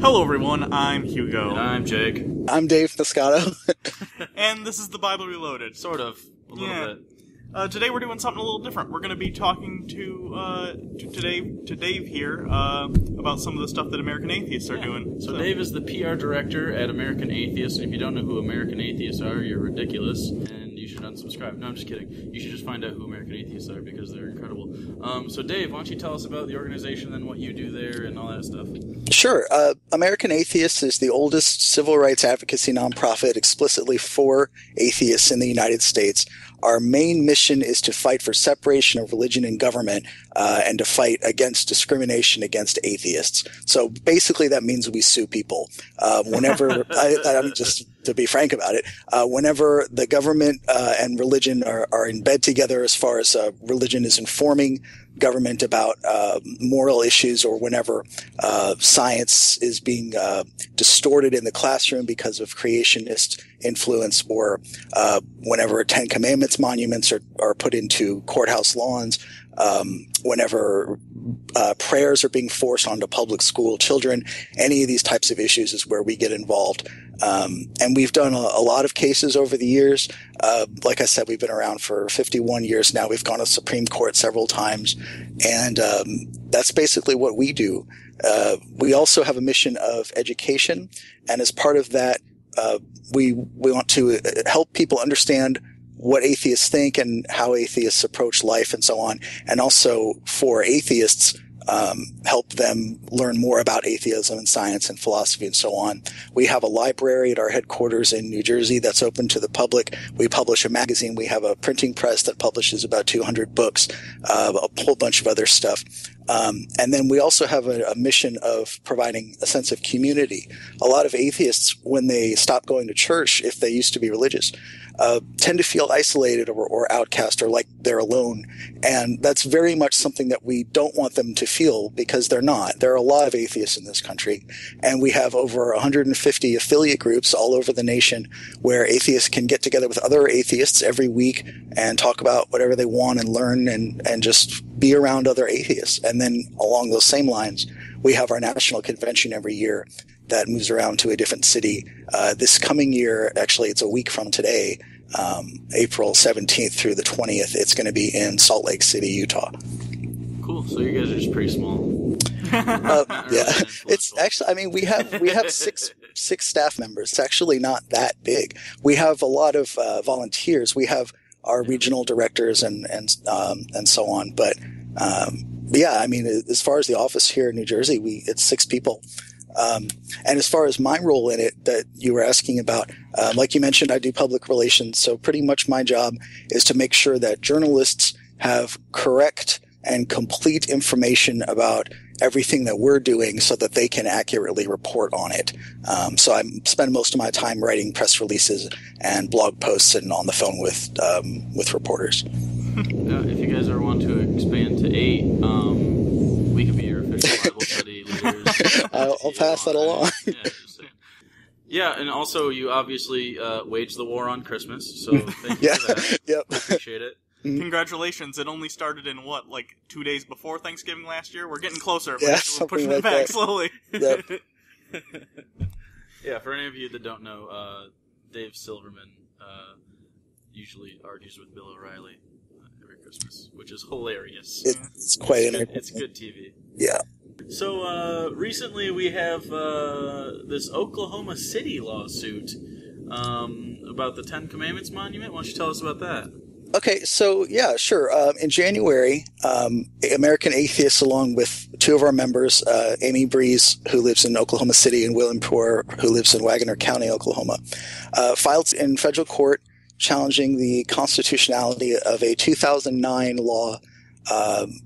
Hello everyone, I'm Hugo. And I'm Jake. I'm Dave Muscato. And this is the Bible Reloaded. Sort of. A little bit. Today we're doing something a little different. We're going to be talking to Dave here about some of the stuff that American Atheists are doing. So Dave is the PR director at American Atheist, and if you don't know who American Atheists are, you're ridiculous, and you should unsubscribe. No, I'm just kidding. You should just find out who American Atheists are, because they're incredible. So Dave, why don't you tell us about the organization and what you do there and all that stuff? Sure. American Atheist is the oldest civil rights advocacy nonprofit explicitly for atheists in the United States. Our main mission is to fight for separation of religion and government and to fight against discrimination against atheists. So basically that means we sue people. Whenever, I mean, just to be frank about it, whenever the government and religion are in bed together as far as religion is informing government about moral issues, or whenever science is being distorted in the classroom because of creationist influence, or whenever Ten Commandments monuments are put into courthouse lawns, whenever prayers are being forced onto public school children, any of these types of issues is where we get involved. And we've done a lot of cases over the years. Like I said, we've been around for 51 years now. We've gone to Supreme Court several times, and that's basically what we do. We also have a mission of education, and as part of that, we want to help people understand what atheists think and how atheists approach life and so on. And also for atheists, help them learn more about atheism and science and philosophy and so on. We have a library at our headquarters in New Jersey that's open to the public. We publish a magazine. We have a printing press that publishes about 200 books, a whole bunch of other stuff. And then we also have a mission of providing a sense of community. A lot of atheists, when they stop going to church, if they used to be religious, tend to feel isolated or outcast, or like they're alone. And that's very much something that we don't want them to feel, because they're not. There are a lot of atheists in this country, and we have over 150 affiliate groups all over the nation where atheists can get together with other atheists every week and talk about whatever they want and learn and just be around other atheists. And then along those same lines, we have our national convention every year that moves around to a different city. This coming year, actually, it's a week from today, April 17th through the 20th, it's going to be in Salt Lake City, Utah. Cool. So you guys are just pretty small. Yeah, it's actually, I mean, we have six staff members. It's actually not that big. We have a lot of volunteers. We have our regional directors and so on. But yeah, I mean, as far as the office here in New Jersey, it's 6 people. And as far as my role in it that you were asking about, like you mentioned, I do public relations. So pretty much my job is to make sure that journalists have correct and complete information about everything that we're doing so that they can accurately report on it. So I spend most of my time writing press releases and blog posts and on the phone with reporters. If you guys ever want to expand to 8, we could be your official Bible study leaders. I'll pass that along. Yeah, and also you obviously waged the war on Christmas, so thank you for that. Yep. Appreciate it. Congratulations. It only started in, 2 days before Thanksgiving last year? We're getting closer. Yeah, We're pushing it back slowly. Yep. Yeah, for any of you that don't know, Dave Silverman usually argues with Bill O'Reilly every Christmas, which is hilarious. It's quite entertaining. It's good TV. Yeah. So recently we have this Oklahoma City lawsuit about the Ten Commandments Monument. Why don't you tell us about that? Okay, so yeah, sure. In January, American Atheists, along with 2 of our members, Amy Breeze, who lives in Oklahoma City, and William Poor, who lives in Wagoner County, Oklahoma, filed in federal court challenging the constitutionality of a 2009 law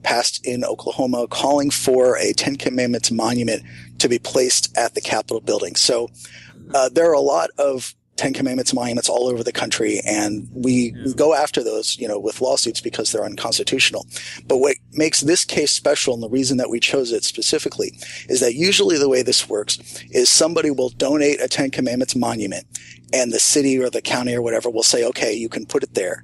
passed in Oklahoma calling for a Ten Commandments monument to be placed at the Capitol building. So there are a lot of Ten Commandments monuments all over the country, and we go after those, with lawsuits because they're unconstitutional. But what makes this case special, and the reason that we chose it specifically, is that usually the way this works is somebody will donate a Ten Commandments monument, and the city or the county or whatever will say, okay, you can put it there,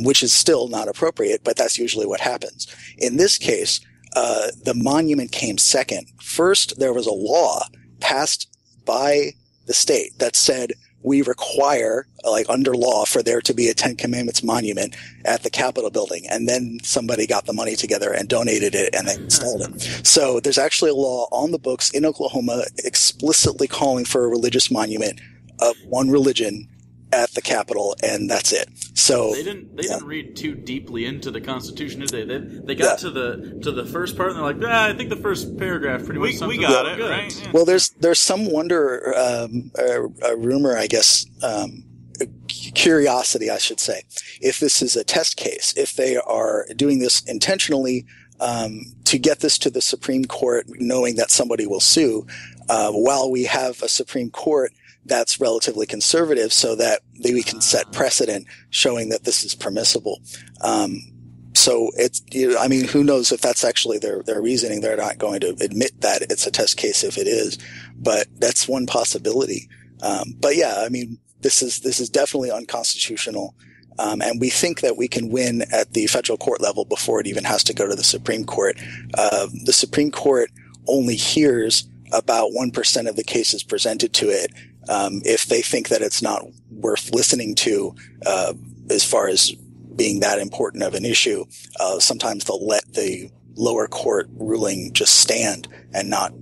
which is still not appropriate, but that's usually what happens. In this case, the monument came second. First, there was a law passed by the state that said we require, like under law, for there to be a Ten Commandments monument at the Capitol building. And then somebody got the money together and donated it and they installed it. So there's actually a law on the books in Oklahoma explicitly calling for a religious monument of one religion at the Capitol, and that's it. So they didn't read too deeply into the Constitution, did they? They got to the first part, and they're like, I think the first paragraph pretty much we got it, right? Yeah. Well, there's some wonder, a rumor, I guess, curiosity, I should say, if this is a test case, if they are doing this intentionally to get this to the Supreme Court, knowing that somebody will sue, while we have a Supreme Court that's relatively conservative, so that we can set precedent showing that this is permissible. So it's, I mean, who knows if that's actually their reasoning. They're not going to admit that it's a test case if it is, but that's one possibility. But yeah, I mean, this is definitely unconstitutional. And we think that we can win at the federal court level before it even has to go to the Supreme Court. The Supreme Court only hears about 1% of the cases presented to it. If they think that it's not worth listening to, as far as being that important of an issue, sometimes they'll let the lower court ruling just stand and not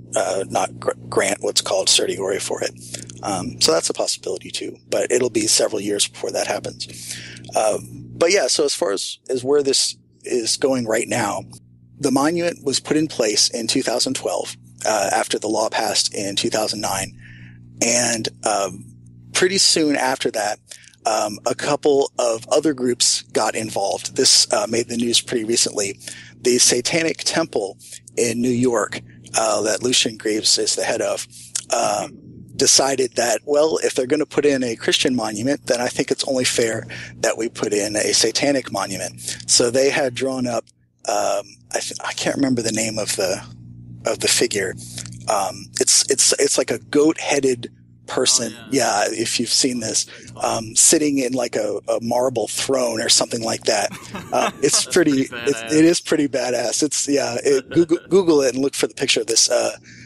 grant what's called certiorari for it. So that's a possibility too, but it'll be several years before that happens. But yeah, so as far as where this is going right now, the monument was put in place in 2012, after the law passed in 2009. And pretty soon after that, a couple of other groups got involved. This made the news pretty recently. The Satanic Temple in New York, that Lucian Graves is the head of, decided that, well, if they're going to put in a Christian monument, then I think it's only fair that we put in a satanic monument. So they had drawn up, I can't remember the name of the figure. It's like a goat-headed person. Oh, yeah. If you've seen this, sitting in like a marble throne or something like that. It's pretty, it is pretty badass. Google it and look for the picture of this,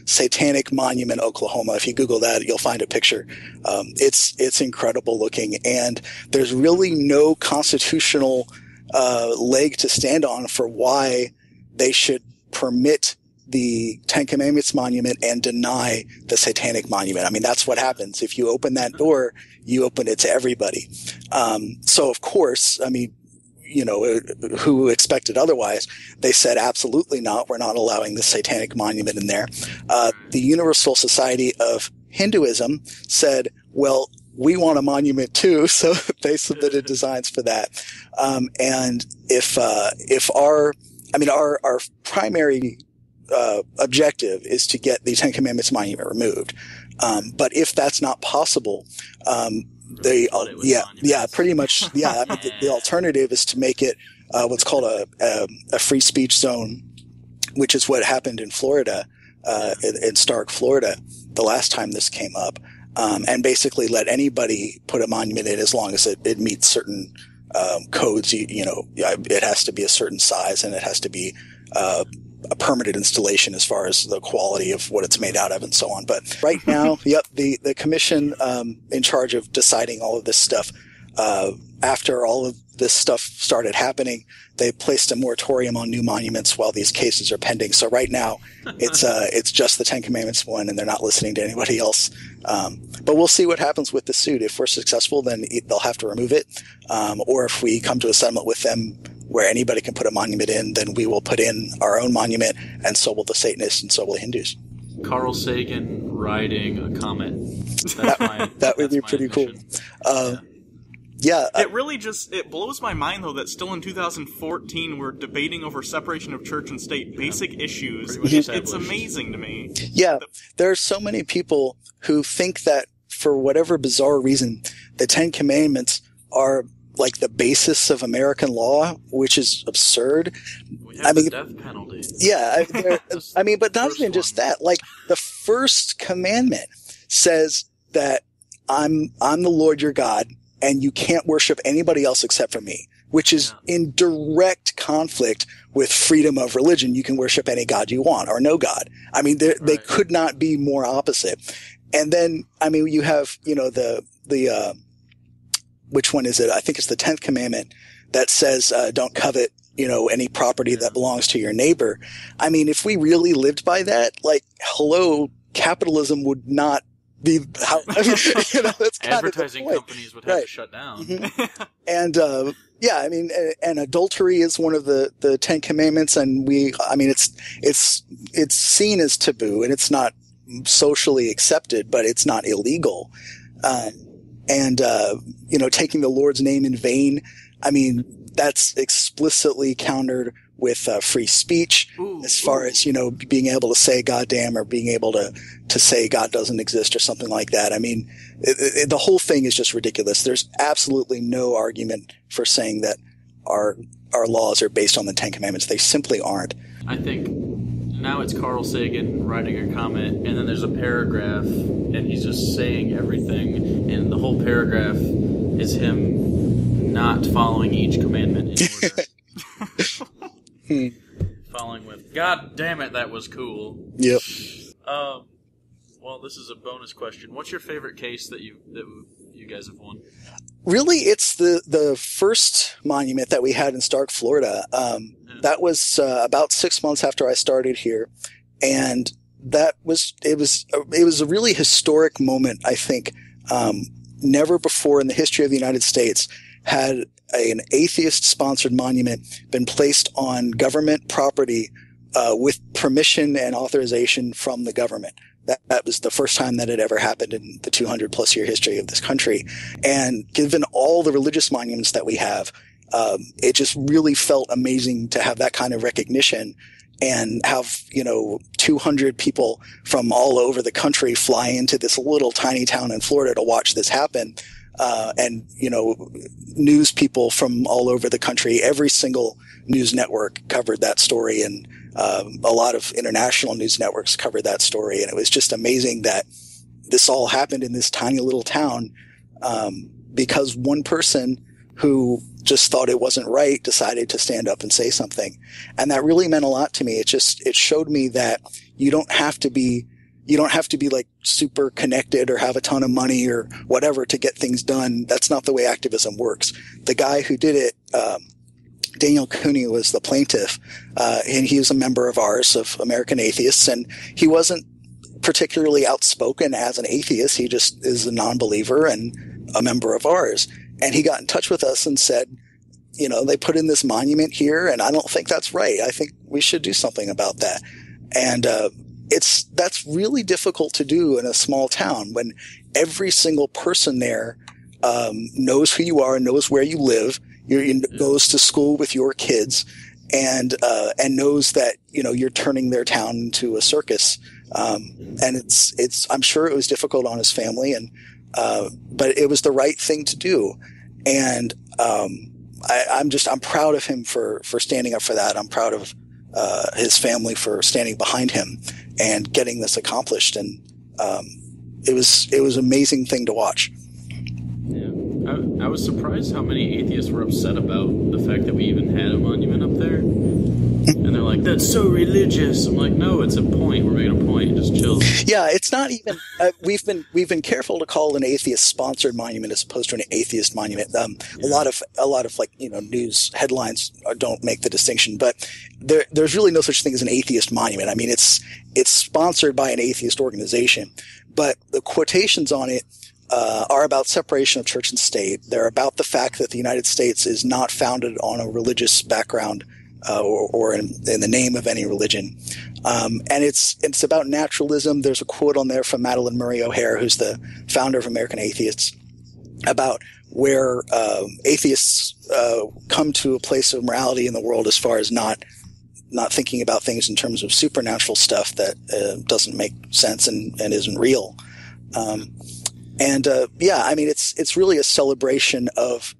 Satanic Monument, Oklahoma. If you Google that, you'll find a picture. It's incredible looking, and there's really no constitutional, leg to stand on for why they should permit the Ten Commandments monument and deny the Satanic Monument. I mean, that's what happens. If you open that door, you open it to everybody. So of course, I mean, who expected otherwise? They said, absolutely not. We're not allowing the Satanic Monument in there. The Universal Society of Hinduism said, well, we want a monument too. So they submitted designs for that. And if our primary objective is to get the Ten Commandments monument removed. But if that's not possible, pretty much. Yeah. I mean, the alternative is to make it, what's called a free speech zone, which is what happened in Florida, in Stark, Florida, the last time this came up. And basically let anybody put a monument in as long as it meets certain, codes. It has to be a certain size and it has to be, a permitted installation as far as the quality of what it's made out of and so on. But right now, the commission in charge of deciding all of this stuff, after all of this stuff started happening, they placed a moratorium on new monuments while these cases are pending. So right now, it's just the Ten Commandments one, and they're not listening to anybody else. But we'll see what happens with the suit. If we're successful, then they'll have to remove it. Or if we come to a settlement with them where anybody can put a monument in, then we will put in our own monument, and so will the Satanists, and so will the Hindus. Carl Sagan riding a comet. That would be pretty cool. It really it blows my mind, though, that still in 2014 we're debating over separation of church and state, basic issues. It's amazing to me. Yeah, there are so many people who think that for whatever bizarre reason, the Ten Commandments are like the basis of American law, which is absurd. We have the death penalty. Yeah, but not even just that. Like the first commandment says that I'm the Lord your God, and you can't worship anybody else except for me. which is in direct conflict with freedom of religion. You can worship any god you want or no god. I mean, they could not be more opposite. And then, I mean, you have, you know, which one is it? I think it's the 10th commandment that says, don't covet, you know, any property that belongs to your neighbor. I mean, if we really lived by that, like, hello, capitalism would not be how, I mean, you know, that's kind advertising of the point. Companies would have to shut down. Mm-hmm. And, yeah, I mean, and adultery is one of the 10 commandments. And I mean, it's seen as taboo and it's not socially accepted, but it's not illegal. And, you know, taking the Lord's name in vain, I mean, that's explicitly countered with free speech as far as, you know, being able to say goddamn or being able to say God doesn't exist or something like that. I mean, the whole thing is just ridiculous. There's absolutely no argument for saying that our laws are based on the 10 Commandments. They simply aren't. I think now it's Carl Sagan writing a comment, and then there's a paragraph, and he's just saying everything, and the whole paragraph is him not following each commandment in order. Following with, God damn it, that was cool. Yep. Well, this is a bonus question. What's your favorite case that you guys have won? Really, it's the first monument that we had in Stark, Florida. That was about 6 months after I started here, and it was a really historic moment. I think never before in the history of the United States had an atheist-sponsored monument been placed on government property with permission and authorization from the government. That was the first time that it ever happened in the 200-plus year history of this country. And given all the religious monuments that we have, it just really felt amazing to have that kind of recognition and have, you know, 200 people from all over the country fly into this little tiny town in Florida to watch this happen. And, you know, news people from all over the country, every single news network covered that story, and a lot of international news networks covered that story. And it was just amazing that this all happened in this tiny little town because one person who just thought it wasn't right decided to stand up and say something. And that really meant a lot to me. It showed me that you don't have to be like super connected or have a ton of money or whatever to get things done. That's not the way activism works. The guy who did it, Daniel Cooney, was the plaintiff, and he was a member of ours, of American Atheists, and he wasn't particularly outspoken as an atheist. He just is a non-believer and a member of ours. And he got in touch with us and said, you know, they put in this monument here, and I don't think that's right. I think we should do something about that. And that's really difficult to do in a small town when every single person there knows who you are, knows where you live, goes to school with your kids, and knows that, you know, you're turning their town into a circus. And I'm sure it was difficult on his family, but it was the right thing to do. And I'm proud of him for standing up for that. I'm proud of his family for standing behind him and getting this accomplished. And it was an amazing thing to watch. Yeah, I was surprised how many atheists were upset about the fact that we even had a monument up there. And they're like, that's so religious. I'm like, no, it's a point. We're making a point. Just chill. Yeah, it's not even. We've been careful to call it an atheist-sponsored monument as opposed to an atheist monument. A lot of like, you know, news headlines don't make the distinction, but there's really no such thing as an atheist monument. I mean, it's sponsored by an atheist organization, but the quotations on it are about separation of church and state. They're about the fact that the United States is not founded on a religious background. Or in the name of any religion. And it's about naturalism. There's a quote on there from Madalyn Murray O'Hair, who's the founder of American Atheists, about where atheists come to a place of morality in the world as far as not thinking about things in terms of supernatural stuff that doesn't make sense and isn't real. I mean, it's really a celebration of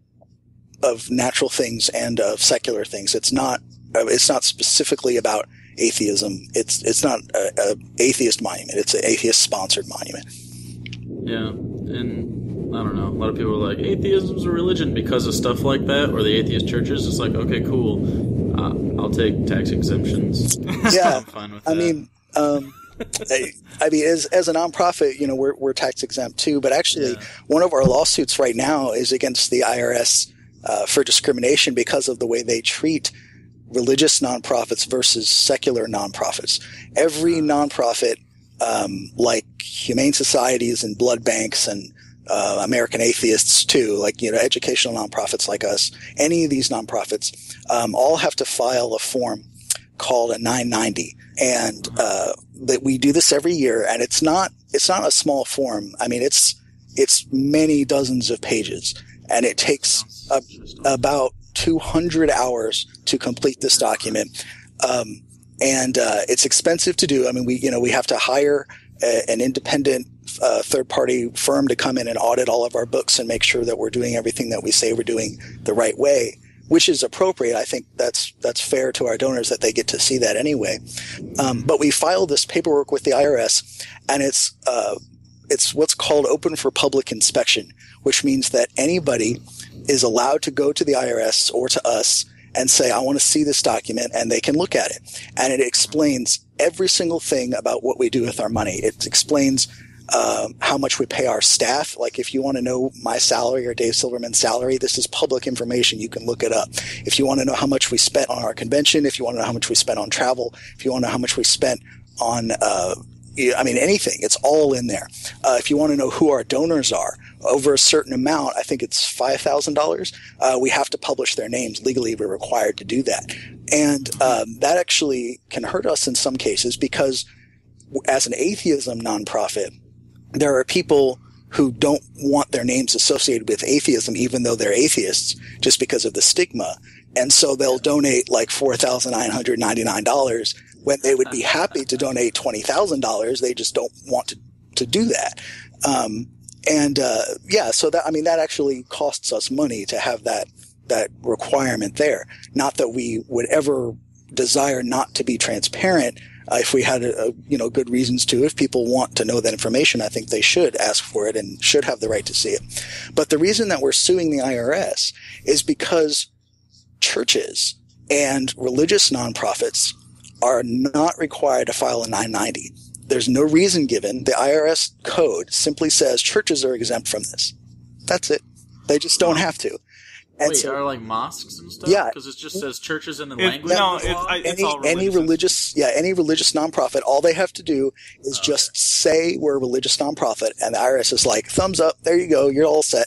natural things and of secular things. It's not specifically about atheism. It's not a atheist monument. It's an atheist sponsored monument. Yeah. and I don't know, a lot of people are like, atheism's a religion because of stuff like that, or the atheist churches. It's like, okay, cool, I'll take tax exemptions. Yeah, I'm fine with that. I mean, as a nonprofit, we're tax exempt too. But actually, one of our lawsuits right now is against the IRS for discrimination because of the way they treat religious nonprofits versus secular nonprofits. Every nonprofit, like humane societies and blood banks and American Atheists too, like educational nonprofits like us, any of these nonprofits, all have to file a form called a 990, and that we do this every year. And it's not a small form. I mean, it's many dozens of pages, and it takes about 200 hours to complete this document. And it's expensive to do. I mean, we have to hire an independent third-party firm to come in and audit all of our books and make sure that we're doing everything that we say we're doing the right way, which is appropriate. I think that's fair to our donors that they get to see that anyway. But we filed this paperwork with the IRS, and it's what's called open for public inspection, which means that anybody is allowed to go to the IRS or to us and say, I want to see this document, and they can look at it. And it explains every single thing about what we do with our money. It explains how much we pay our staff. Like if you want to know my salary or Dave Silverman's salary, this is public information. You can look it up. If you want to know how much we spent on our convention, if you want to know how much we spent on travel, if you want to know how much we spent on anything, it's all in there. If you want to know who our donors are, over a certain amount, I think it's $5,000, we have to publish their names. Legally, we're required to do that. And that actually can hurt us in some cases because as an atheism nonprofit, there are people who don't want their names associated with atheism, even though they're atheists, just because of the stigma. And so they'll donate like $4,999 when they would be happy to donate $20,000. They just don't want to do that. So that actually costs us money to have that requirement there. Not that we would ever desire not to be transparent. If we had good reasons to. If people want to know that information, I think they should ask for it and should have the right to see it. But the reason that we're suing the IRS is because churches and religious nonprofits are not required to file a 990. There's no reason given. The IRS code simply says churches are exempt from this. That's it. They just don't have to. And wait, are like mosques and stuff? Yeah, because it just says churches in the language. No, it's all any religious nonprofit. All they have to do is just say we're a religious nonprofit, and the IRS is like, thumbs up. There you go. You're all set.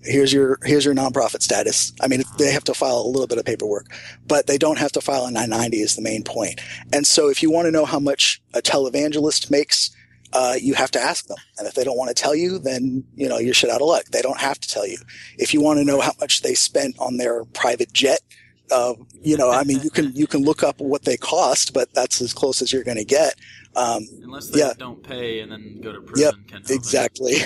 Here's your nonprofit status. I mean, they have to file a little bit of paperwork, but they don't have to file a 990 is the main point. And so if you want to know how much a televangelist makes, you have to ask them. And if they don't want to tell you, then, you're shit out of luck. They don't have to tell you. If you want to know how much they spent on their private jet, you can look up what they cost, but that's as close as you're going to get. Unless they don't pay and then go to prison. Yep, exactly.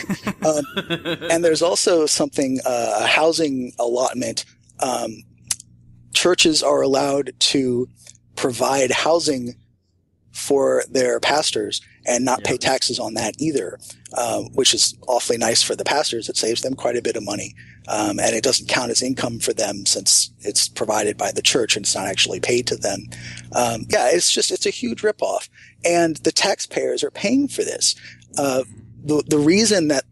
And there's also something, a housing allotment. Churches are allowed to provide housing for their pastors and not pay taxes on that either, which is awfully nice for the pastors. It saves them quite a bit of money. And it doesn't count as income for them since it's provided by the church and it's not actually paid to them. It's a huge ripoff. And the taxpayers are paying for this. The reason that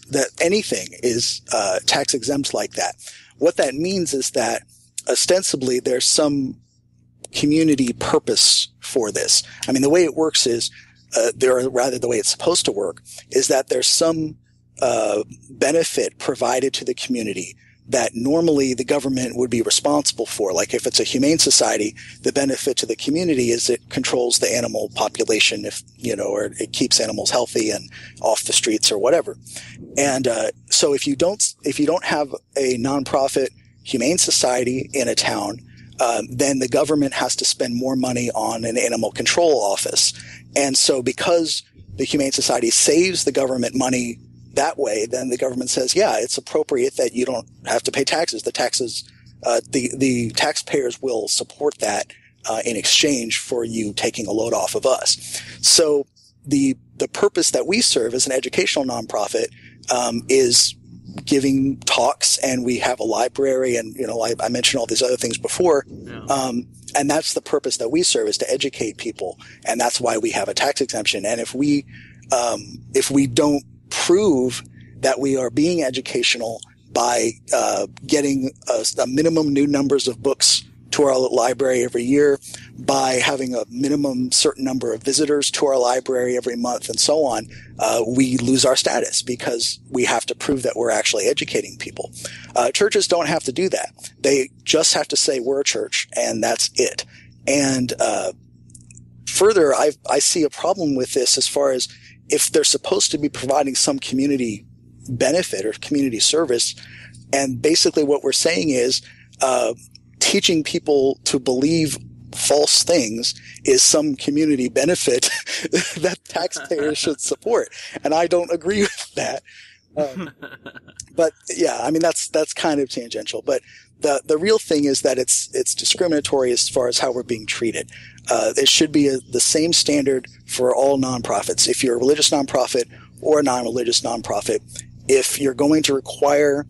that anything is tax exempt like that, what that means is that ostensibly there's some community purpose for this. I mean, the way it works is, the way it's supposed to work is that there's some benefit provided to the community that normally the government would be responsible for. Like if it's a humane society, the benefit to the community is it controls the animal population, or it keeps animals healthy and off the streets or whatever. And so if you don't have a nonprofit humane society in a town, then the government has to spend more money on an animal control office. And so because the Humane Society saves the government money that way, then the government says, it's appropriate that you don't have to pay taxes. The taxpayers will support that in exchange for you taking a load off of us. So the the purpose that we serve as an educational nonprofit is giving talks, and we have a library, and I mentioned all these other things before. Yeah. And that's the purpose that we serve, is to educate people, and that's why we have a tax exemption. And if we don't prove that we are being educational by getting a minimum new numbers of books to our library every year, by having a minimum certain number of visitors to our library every month, and so on, we lose our status because we have to prove that we're actually educating people. Churches don't have to do that. They just have to say we're a church, and that's it. And further, I see a problem with this as far as if they're supposed to be providing some community benefit or community service, and basically what we're saying is teaching people to believe false things is some community benefit that taxpayers should support. And I don't agree with that. But yeah, I mean, that's kind of tangential. But the real thing is that it's discriminatory as far as how we're being treated. It should be the same standard for all nonprofits. If you're a religious nonprofit or a non-religious nonprofit, if you're going to require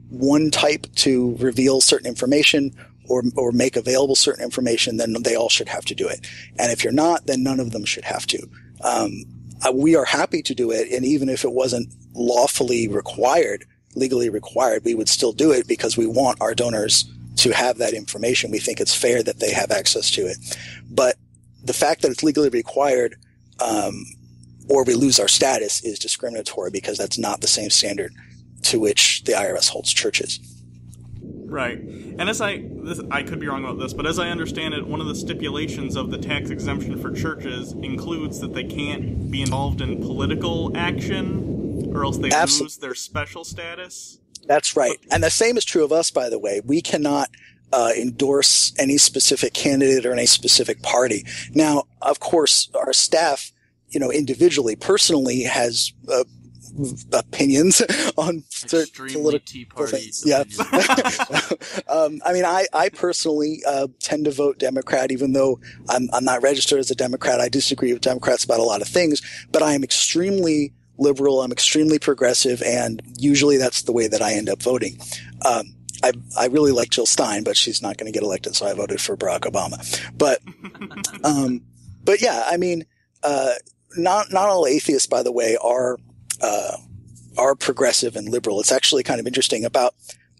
one type to reveal certain information or make available certain information, then they all should have to do it. And if you're not, then none of them should have to. We are happy to do it, and even if it wasn't lawfully required, legally required, we would still do it because we want our donors to have that information. We think it's fair that they have access to it. But the fact that it's legally required or we lose our status is discriminatory, because that's not the same standard to which the IRS holds churches. Right. And I could be wrong about this, but as I understand it, one of the stipulations of the tax exemption for churches includes that they can't be involved in political action, or else they lose their special status. That's right. And the same is true of us, by the way. We cannot endorse any specific candidate or any specific party. Now, of course, our staff, individually, personally has opinions on certain political things. Yeah. I mean, I personally tend to vote Democrat, even though I'm not registered as a Democrat. I disagree with Democrats about a lot of things, but I am extremely liberal. I'm extremely progressive, and usually that's the way that I end up voting. I really like Jill Stein, but she's not going to get elected, so I voted for Barack Obama. But yeah, I mean, not all atheists, by the way, are progressive and liberal. It's actually kind of interesting. About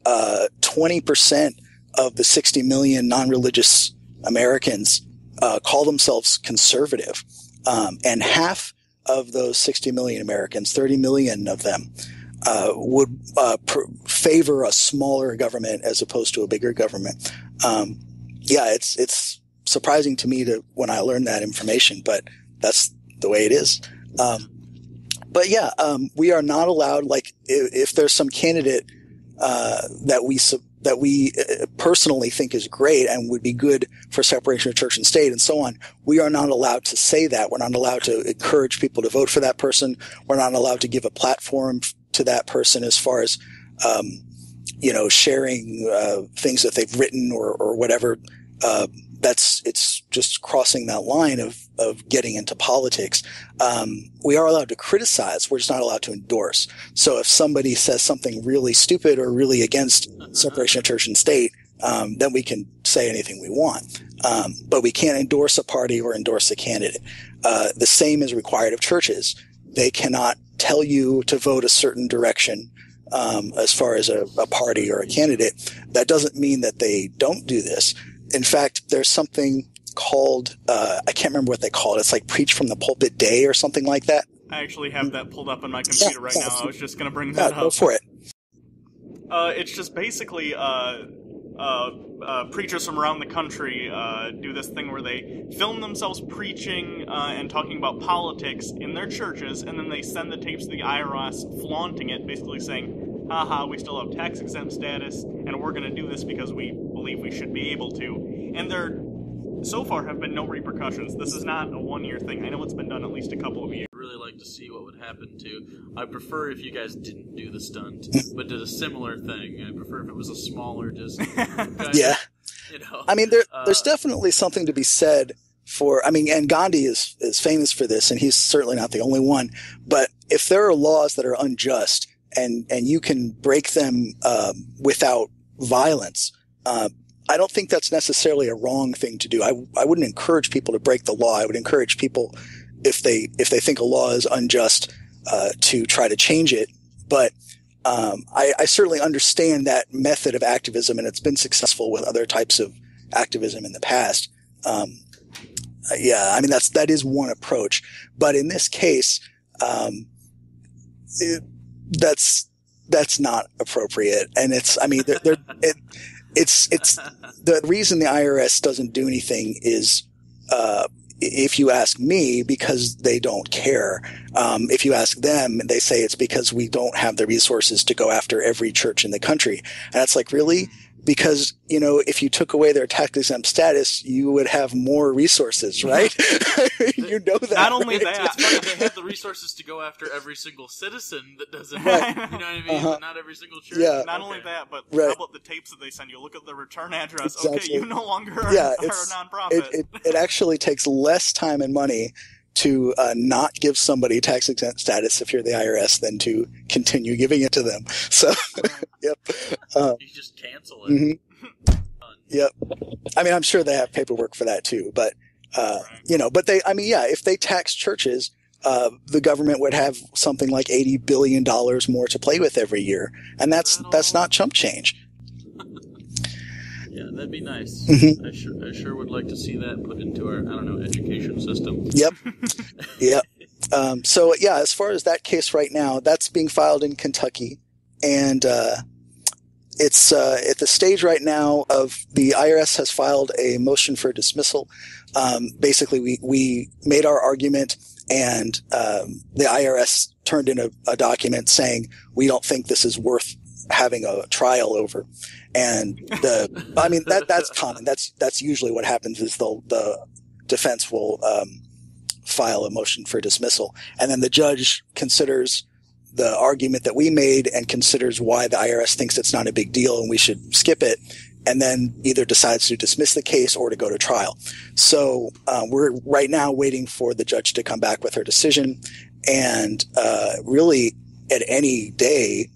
20% of the 60 million non-religious Americans call themselves conservative, and half of those 60 million Americans, 30 million of them, would favor a smaller government as opposed to a bigger government. It's surprising to me when I learned that information, but that's the way it is. But yeah, we are not allowed, like, if there's some candidate that we personally think is great and would be good for separation of church and state and so on, we are not allowed to say that. We're not allowed to encourage people to vote for that person. We're not allowed to give a platform to that person as far as, sharing things that they've written or whatever. It's just crossing that line of getting into politics. We are allowed to criticize. We're just not allowed to endorse. So if somebody says something really stupid or really against separation of church and state, then we can say anything we want. But we can't endorse a party or endorse a candidate. The same is required of churches. They cannot tell you to vote a certain direction as far as a party or a candidate. That doesn't mean that they don't do this. In fact, there's something called, I can't remember what they call it. It's like Preach from the Pulpit Day or something like that. I actually have that pulled up on my computer right now. I was just going to bring that up. Go for it. It's just basically preachers from around the country do this thing where they film themselves preaching and talking about politics in their churches, and then they send the tapes to the IRS flaunting it, basically saying, haha, we still have tax-exempt status, and we're going to do this because we believe we should be able to. And there, so far, have been no repercussions. This is not a one-year thing. I know it's been done at least a couple of years. I'd really like to see what would happen to. I prefer if you guys didn't do the stunt, but did a similar thing. I prefer if it was a smaller, just... Yeah. I mean, there's definitely something to be said and Gandhi is famous for this, and he's certainly not the only one. But if there are laws that are unjust and you can break them without violence, I don't think that's necessarily a wrong thing to do. I wouldn't encourage people to break the law. I would encourage people, if they think a law is unjust, to try to change it. But I certainly understand that method of activism, and it's been successful with other types of activism in the past. That is one approach. But in this case, that's not appropriate. And it's the reason the IRS doesn't do anything is, if you ask me, because they don't care. If you ask them, they say it's because we don't have the resources to go after every church in the country. And it's like, really? Because, if you took away their tax-exempt status, you would have more resources, right? You know that. Not only right? that, It's funny, they have the resources to go after every single citizen that doesn't have, you know what I mean? But not every single church. Yeah. Not only that, but Right. how about the tapes that they send you? Look at the return address. Exactly. Okay, you no longer are Yeah, a nonprofit. It actually takes less time and money to not give somebody tax-exempt status if you're the IRS than to continue giving it to them. So, yep. You just cancel it. Mm-hmm. Yep. I'm sure they have paperwork for that too, but, if they tax churches, the government would have something like $80 billion more to play with every year. And that's not chump change. Yeah, that'd be nice. Mm-hmm. I sure would like to see that put into our, education system. Yep. Yep. As far as that case right now, that's being filed in Kentucky, and it's at the stage right now of the IRS has filed a motion for dismissal. Basically, we made our argument, and the IRS turned in a document saying we don't think this is worth having a trial over. And that's common. That's usually what happens is the defense will file a motion for dismissal, and then the judge considers the argument that we made and considers why the IRS thinks it's not a big deal and we should skip it, and then either decides to dismiss the case or to go to trial. So we're right now waiting for the judge to come back with her decision, and really at any day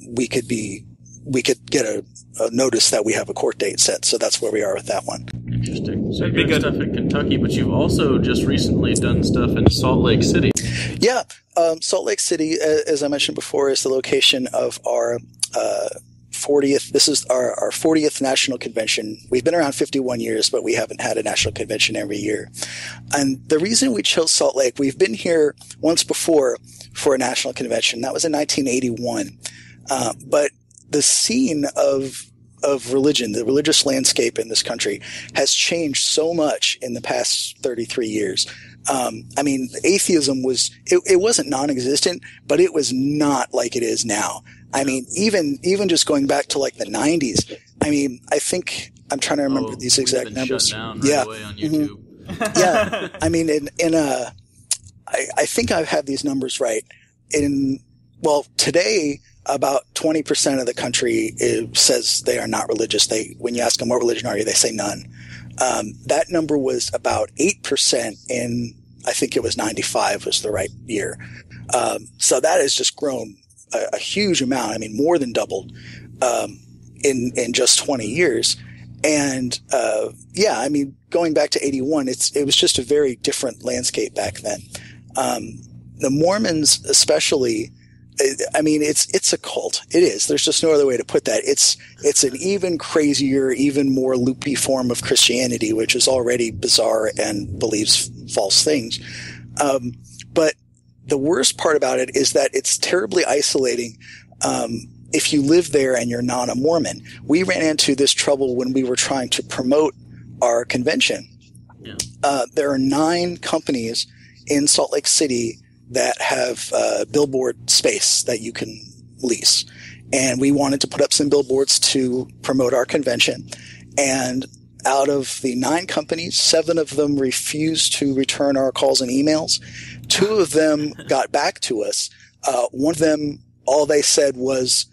we could get a notice that we have a court date set. So that's where we are with that one. Interesting. So you're doing stuff in Kentucky, but you've also just recently done stuff in Salt Lake City. Yeah. Salt Lake City, as I mentioned before, is the location of our 40th. This is our 40th national convention. We've been around 51 years, but we haven't had a national convention every year. And the reason we chose Salt Lake, we've been here once before for a national convention. That was in 1981. But the scene of religion, the religious landscape in this country has changed so much in the past 33 years. Atheism it wasn't non-existent, but it was not like it is now. Even just going back to like the 90s, I think I'm trying to remember these exact numbers. Shut down right away on YouTube. Mm-hmm. Yeah. I think I have these numbers right. Today, about 20% of the country says they are not religious. When you ask them what religion are you, they say none. That number was about 8% in, I think it was 95 was the right year. So that has just grown a huge amount. More than doubled in just 20 years. And going back to 81, it was just a very different landscape back then. The Mormons especially, it's a cult. It is. There's just no other way to put that. It's an even crazier, even more loopy form of Christianity, which is already bizarre and believes false things. But the worst part about it is that it's terribly isolating. If you live there and you're not a Mormon, we ran into this trouble when we were trying to promote our convention. Yeah. There are 9 companies in Salt Lake City that have billboard space that you can lease. And we wanted to put up some billboards to promote our convention. And out of the 9 companies, 7 of them refused to return our calls and emails. 2 of them got back to us. One of them, all they said was,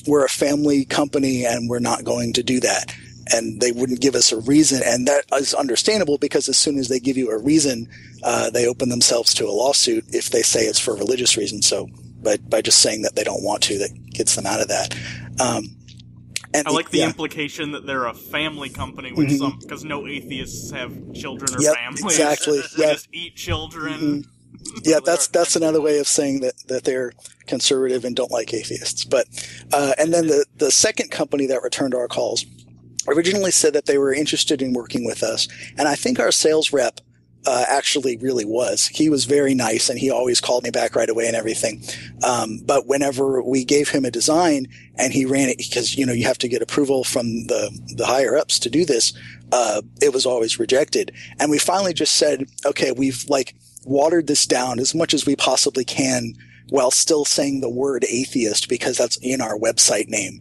we're a family company and we're not going to do that. and they wouldn't give us a reason. And that is understandable, because as soon as they give you a reason, they open themselves to a lawsuit if they say it's for religious reasons. So by just saying that they don't want to, that gets them out of that. And I like the implication that they're a family company, which because no atheists have children or families. Exactly. They just eat children. Yeah, that's another way of saying that they're conservative and don't like atheists. But and then the second company that returned our calls originally said that they were interested in working with us, and I think our sales rep actually really was. He was very nice, and he always called me back right away and everything. But whenever we gave him a design and he ran it, because you have to get approval from the higher ups to do this, it was always rejected. And we finally just said, okay, we've watered this down as much as we possibly can, while still saying the word atheist, because that's in our website name.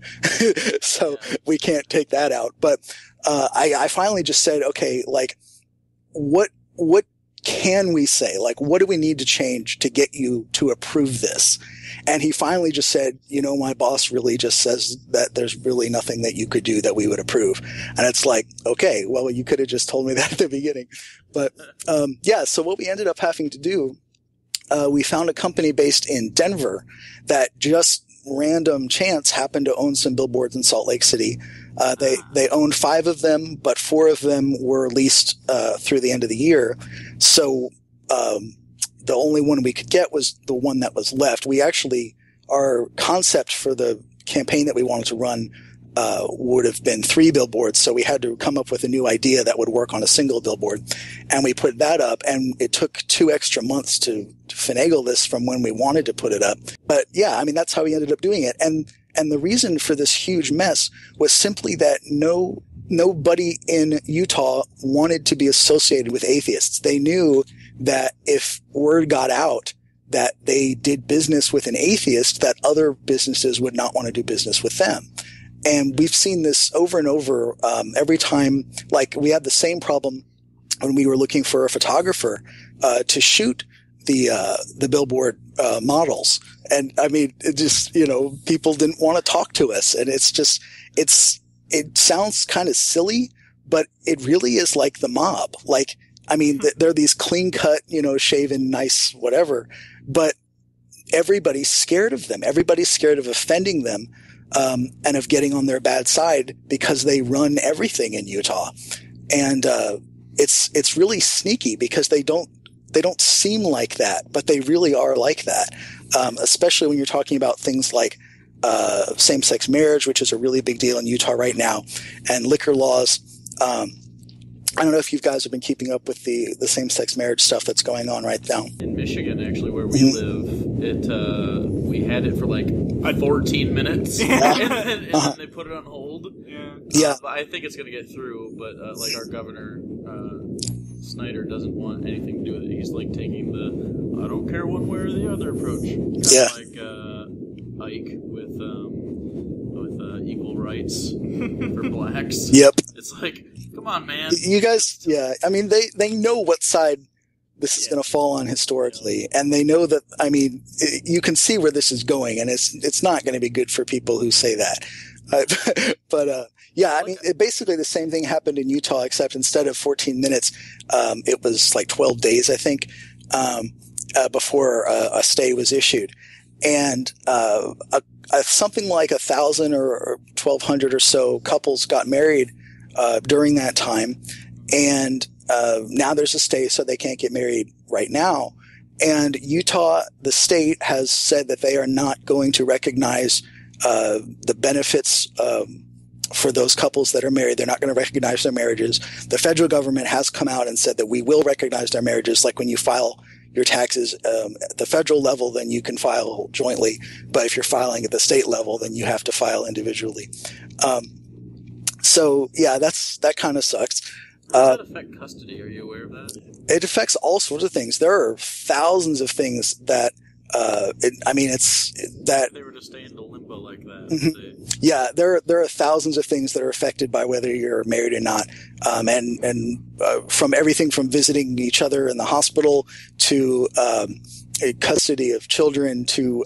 So we can't take that out. But I finally just said, okay, what can we say? What do we need to change to get you to approve this? And he finally just said, my boss really just says that there's really nothing that you could do that we would approve. And it's okay, well, you could have just told me that at the beginning. But so what we ended up having to do, we found a company based in Denver that just random chance happened to own some billboards in Salt Lake City. They owned 5 of them, but 4 of them were leased through the end of the year. So the only one we could get was the one that was left. Our concept for the campaign that we wanted to run would have been 3 billboards. So we had to come up with a new idea that would work on a single billboard. And we put that up, and it took 2 extra months to finagle this from when we wanted to put it up. But that's how we ended up doing it. And the reason for this huge mess was simply that nobody in Utah wanted to be associated with atheists. They knew that if word got out that they did business with an atheist, that other businesses would not want to do business with them. And we've seen this over and over every time. We had the same problem when we were looking for a photographer to shoot the billboard models. And it just, people didn't want to talk to us. And it sounds kind of silly, but it really is like the mob. They're these clean cut, shaven, nice, whatever, but everybody's scared of them. Everybody's scared of offending them, and of getting on their bad side, because they run everything in Utah. And, it's really sneaky, because they don't seem like that, but they really are like that. Especially when you're talking about things like same-sex marriage, which is a really big deal in Utah right now, and liquor laws. I don't know if you guys have been keeping up with the same-sex marriage stuff that's going on right now. In Michigan, actually, where we live, we had it for 14 minutes, and then they put it on hold. Yeah. But I think it's going to get through, but our governor, Snyder, doesn't want anything to do with it. He's taking the I don't care one way or the other approach. Kind of like Ike with equal rights for blacks. Yep. It's come on, man. You guys, they know what side this is going to fall on historically, and they know that. You can see where this is going, and it's not going to be good for people who say that. Basically the same thing happened in Utah, except instead of 14 minutes, it was 12 days, I think, before a stay was issued. And something like 1,000 or 1,200 or so couples got married during that time. And now there's a stay, so they can't get married right now. And Utah, the state, has said that they are not going to recognize the benefits for those couples that are married. They're not going to recognize their marriages. The federal government has come out and said that we will recognize their marriages. When you file your taxes at the federal level, then you can file jointly. But if you're filing at the state level, then you have to file individually. That kind of sucks. Does that affect custody? Are you aware of that? It affects all sorts of things. There are thousands of things that if they were to stay into limbo like that. Mm-hmm. Yeah, there are thousands of things that are affected by whether you're married or not, from everything from visiting each other in the hospital to custody of children to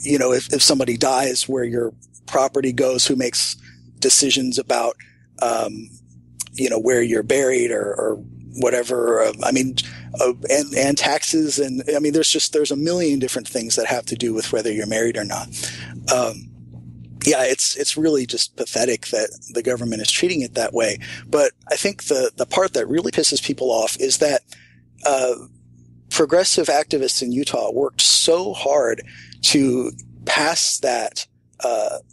if somebody dies, where your property goes, who makes decisions about where you're buried or whatever. And taxes. And I mean, there's a million different things that have to do with whether you're married or not. It's really just pathetic that the government is treating it that way. But I think the part that really pisses people off is that, progressive activists in Utah worked so hard to pass that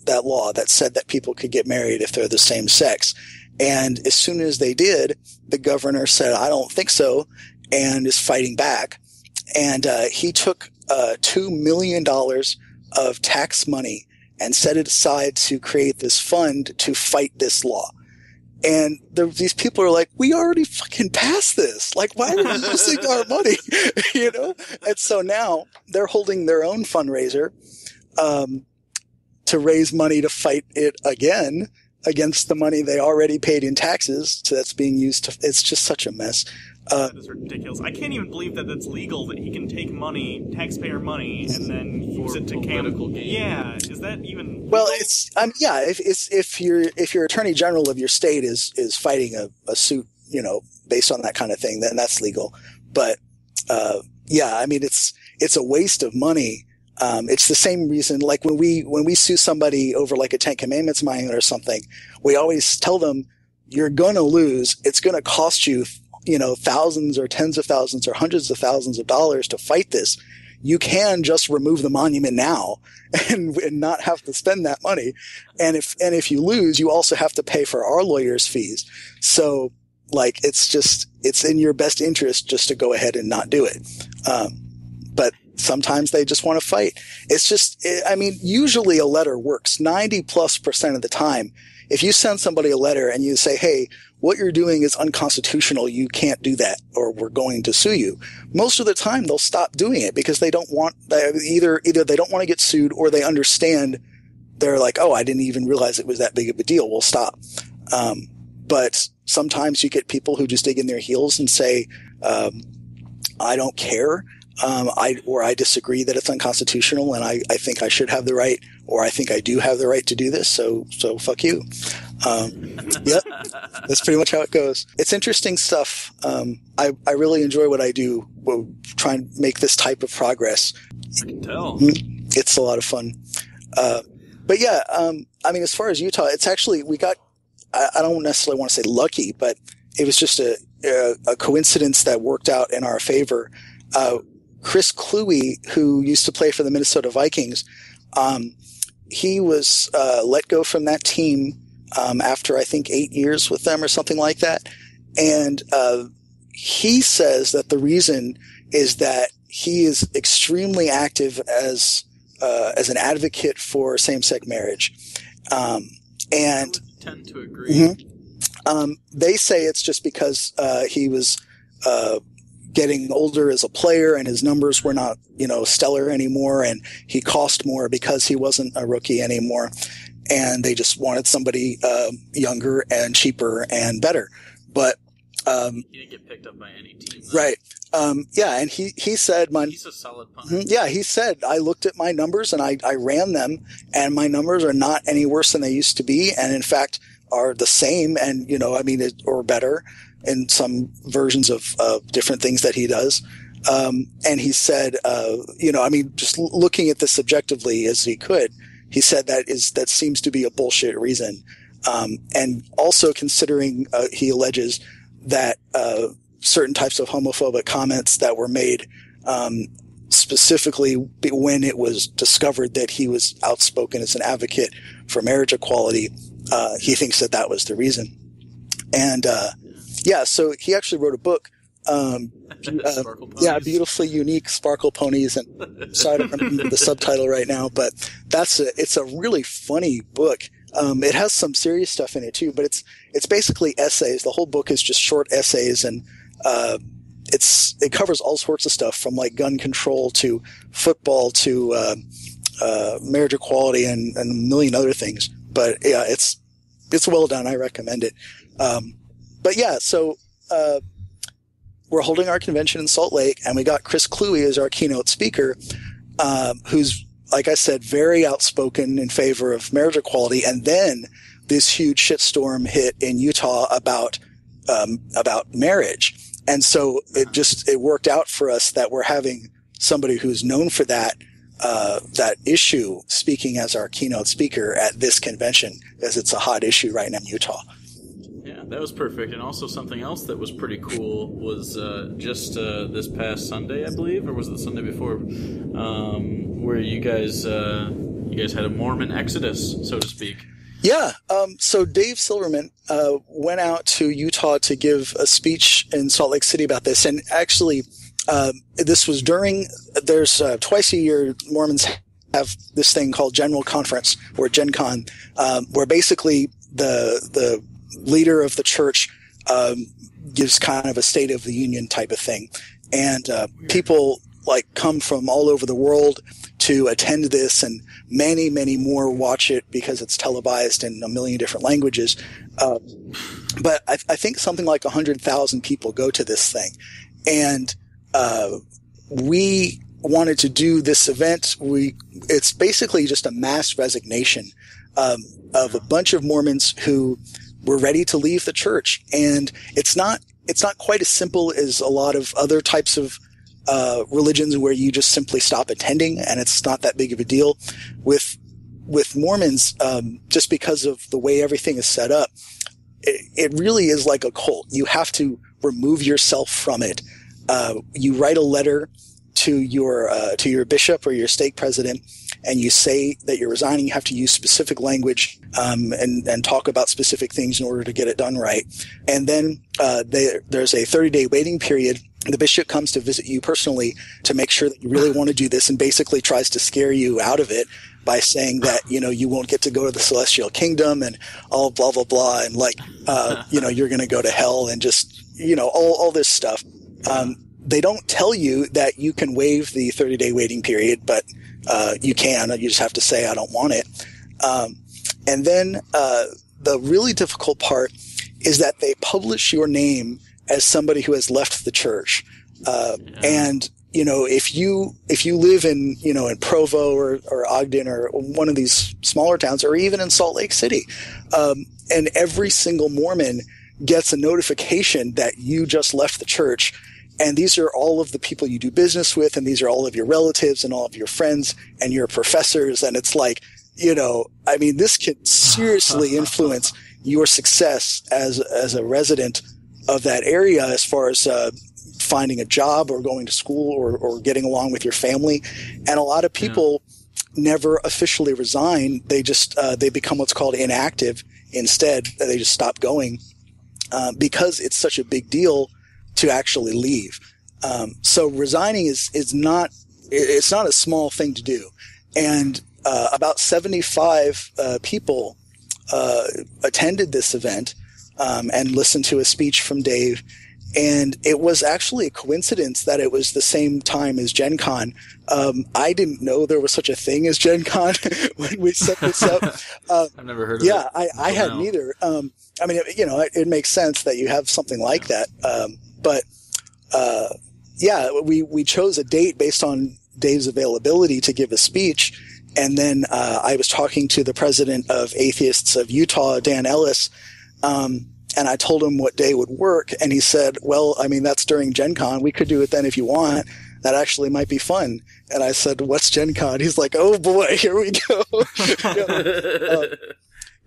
law that said that people could get married if they're the same sex. And as soon as they did, the governor said, I don't think so, and is fighting back. And he took $2 million of tax money and set it aside to create this fund to fight this law. And these people are like, we already fucking passed this. Like, why are we using our money? And so now they're holding their own fundraiser to raise money to fight it again against the money they already paid in taxes. So that's being used to, it's just such a mess. That is ridiculous. I can't even believe that it's legal that he can take money, taxpayer money, and then use it to political gain. Yeah, is that even legal? Well, if your attorney general of your state is fighting a suit, based on that kind of thing, then that's legal. But it's a waste of money. It's the same reason, like when we sue somebody over like a Ten Commandments monument or something, we always tell them you're going to lose. It's going to cost you, thousands or tens of thousands or hundreds of thousands of dollars to fight this. You can just remove the monument now and not have to spend that money. And if you lose, you also have to pay for our lawyers' fees. So like, it's in your best interest just to go ahead and not do it. But sometimes they just want to fight. Usually a letter works 90+% of the time. If you send somebody a letter and you say, hey, what you're doing is unconstitutional, you can't do that, or we're going to sue you. Most of the time they'll stop doing it because they don't want, either they don't want to get sued or they understand, they're like, oh, I didn't even realize it was that big of a deal. We'll stop. But sometimes you get people who just dig in their heels and say, I don't care. I disagree that it's unconstitutional and I think I should have the right, or I think I do have the right to do this. So fuck you. Yep. That's pretty much how it goes. It's interesting stuff. I really enjoy what I do. We'll try and make this type of progress. I can tell. It's a lot of fun. But yeah, as far as Utah, it's actually, I don't necessarily want to say lucky, but it was just a coincidence that worked out in our favor. Chris Kluwe, who used to play for the Minnesota Vikings, he was let go from that team after I think 8 years with them or something like that. And he says that the reason is that he is extremely active as an advocate for same-sex marriage. And I would tend to agree. They say it's just because he was getting older as a player and his numbers were not, stellar anymore, and he cost more because he wasn't a rookie anymore. And they just wanted somebody younger and cheaper and better. But he didn't get picked up by any team, though. Right. And he said he's a solid punter. Yeah, he said, I looked at my numbers and I ran them, and my numbers are not any worse than they used to be, and in fact are the same, and or better in some versions of different things that he does. And he said, just looking at this objectively as he could, he said that seems to be a bullshit reason. And also considering, he alleges that, certain types of homophobic comments that were made, specifically when it was discovered that he was outspoken as an advocate for marriage equality, he thinks that was the reason. And, so he actually wrote a book, Beautifully Unique Sparkle Ponies, and sorry, I don't remember the subtitle right now, but it's a really funny book. It has some serious stuff in it too, but it's basically essays. The whole book is just short essays, and it covers all sorts of stuff from like gun control to football to marriage equality and a million other things. But yeah, it's well done. I recommend it. But yeah, so we're holding our convention in Salt Lake, and we got Chris Kluwe as our keynote speaker, who's, like I said, very outspoken in favor of marriage equality. And then this huge shitstorm hit in Utah about marriage. And so it worked out for us that we're having somebody who's known for that issue speaking as our keynote speaker at this convention, as it's a hot issue right now in Utah. Yeah, that was perfect. And also something else that was pretty cool was just this past Sunday, I believe, or was it the Sunday before, where you guys had a Mormon Exodus, so to speak. Yeah. So Dave Silverman went out to Utah to give a speech in Salt Lake City about this. And actually, this was there's twice a year Mormons have this thing called General Conference, or Gen Con, where basically the leader of the church gives kind of a State of the Union type of thing. And people come from all over the world to attend this, and many, many more watch it because it's televised in a million different languages. But I think something like 100,000 people go to this thing. And we wanted to do this event. It's basically just a mass resignation of a bunch of Mormons who were ready to leave the church. And it's not quite as simple as a lot of other types of religions where you just simply stop attending and it's not that big of a deal. With Mormons, just because of the way everything is set up, it really is like a cult. You have to remove yourself from it. You write a letter to your bishop or your stake president, and you say that you're resigning. You have to use specific language and talk about specific things in order to get it done right. And then there's a 30-day waiting period. The bishop comes to visit you personally to make sure that you really want to do this, and basically tries to scare you out of it by saying that, you won't get to go to the celestial kingdom and all blah, blah, blah. And you're going to go to hell and just, all this stuff. They don't tell you that you can waive the 30-day waiting period, but you can. You just have to say, I don't want it. And then the really difficult part is that they publish your name as somebody who has left the church. And, if you live in Provo or Ogden or one of these smaller towns, or even in Salt Lake City, and every single Mormon gets a notification that you just left the church. And these are all of the people you do business with, and these are all of your relatives and all of your friends and your professors. And it's this could seriously influence your success as a resident of that area, as far as finding a job or going to school or getting along with your family. And a lot of people never officially resign. They just they become what's called inactive instead. They just stop going because it's such a big deal to actually leave. So resigning is not a small thing to do. And about 75 people attended this event and listened to a speech from Dave. And it was actually a coincidence that it was the same time as Gen Con. I didn't know there was such a thing as Gen Con when we set this up. I've never heard of it. Yeah, I hadn't either. It makes sense that you have something like that. We chose a date based on Dave's availability to give a speech. And then I was talking to the president of Atheists of Utah, Dan Ellis, and I told him what day would work. And he said, that's during Gen Con. We could do it then if you want. That actually might be fun. And I said, what's Gen Con? He's like, oh boy, here we go.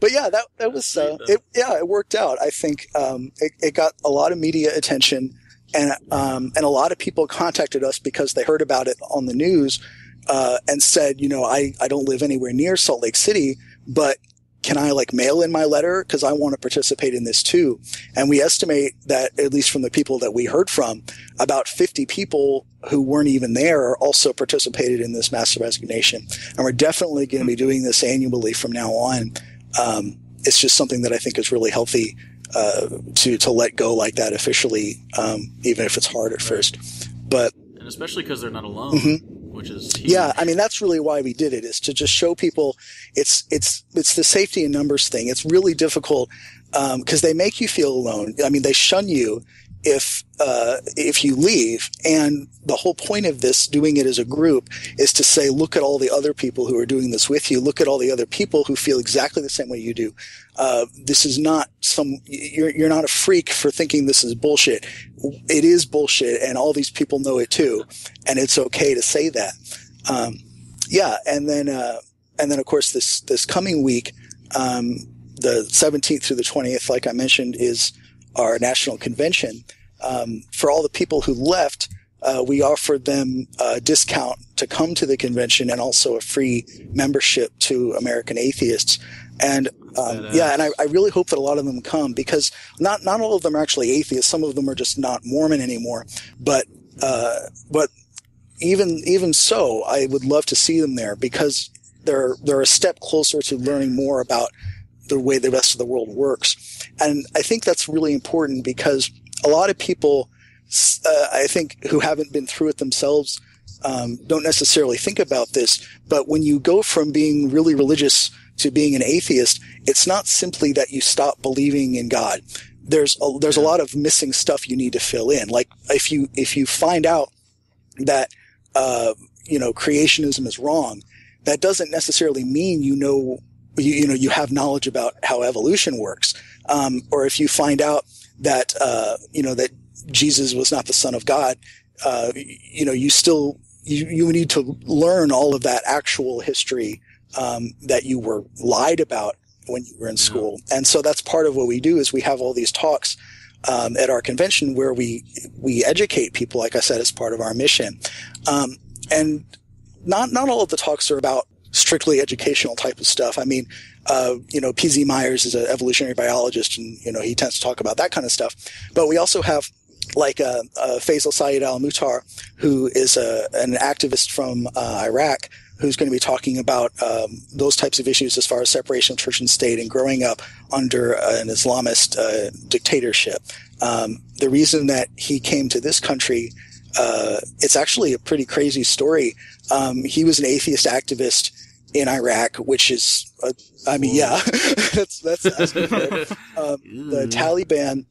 But yeah, that was, it worked out. I think, it got a lot of media attention, and a lot of people contacted us because they heard about it on the news, and said, I don't live anywhere near Salt Lake City, but can I mail in my letter? Cause I want to participate in this too. And we estimate that, at least from the people that we heard from, about 50 people who weren't even there also participated in this massive resignation. And we're definitely going to be doing this annually from now on. It's just something that I think is really healthy, to let go like that officially, even if it's hard at first. But, and especially because they're not alone. Mm-hmm. Which is huge. Yeah, that's really why we did it, is to just show people it's the safety in numbers thing. It's really difficult because they make you feel alone. They shun you if you leave. And the whole point of this, doing it as a group, is to say, look at all the other people who are doing this with you. Look at all the other people who feel exactly the same way you do. This is not you're not a freak for thinking this is bullshit. It is bullshit, and all these people know it too. And it's okay to say that. And then of course this coming week, the 17th through the 20th, like I mentioned, is our national convention. For all the people who left, we offered them a discount to come to the convention and also a free membership to American Atheists. And I really hope that a lot of them come, because not all of them are actually atheists. Some of them are just not Mormon anymore. But even so, I would love to see them there, because they're a step closer to learning more about the way the rest of the world works. And I think that's really important, because a lot of people, I think, who haven't been through it themselves, don't necessarily think about this. But when you go from being really religious to being an atheist, it's not simply that you stop believing in God. There's a lot of missing stuff you need to fill in. Like if you find out that creationism is wrong, that doesn't necessarily mean you have knowledge about how evolution works. Or if you find out that that Jesus was not the Son of God, you need to learn all of that actual history that you were lied about when you were in school. And so that's part of what we do, is we have all these talks at our convention where we educate people, like I said, as part of our mission. And not all of the talks are about strictly educational type of stuff. I mean, P.Z. Myers is an evolutionary biologist, and, he tends to talk about that kind of stuff. But we also have like Faisal Saeed al-Muhtar, who is an activist from Iraq, who's going to be talking about those types of issues as far as separation of church and state and growing up under an Islamist dictatorship. The reason that he came to this country, it's actually a pretty crazy story. He was an atheist activist in Iraq, which is, that's asking for it. The Taliban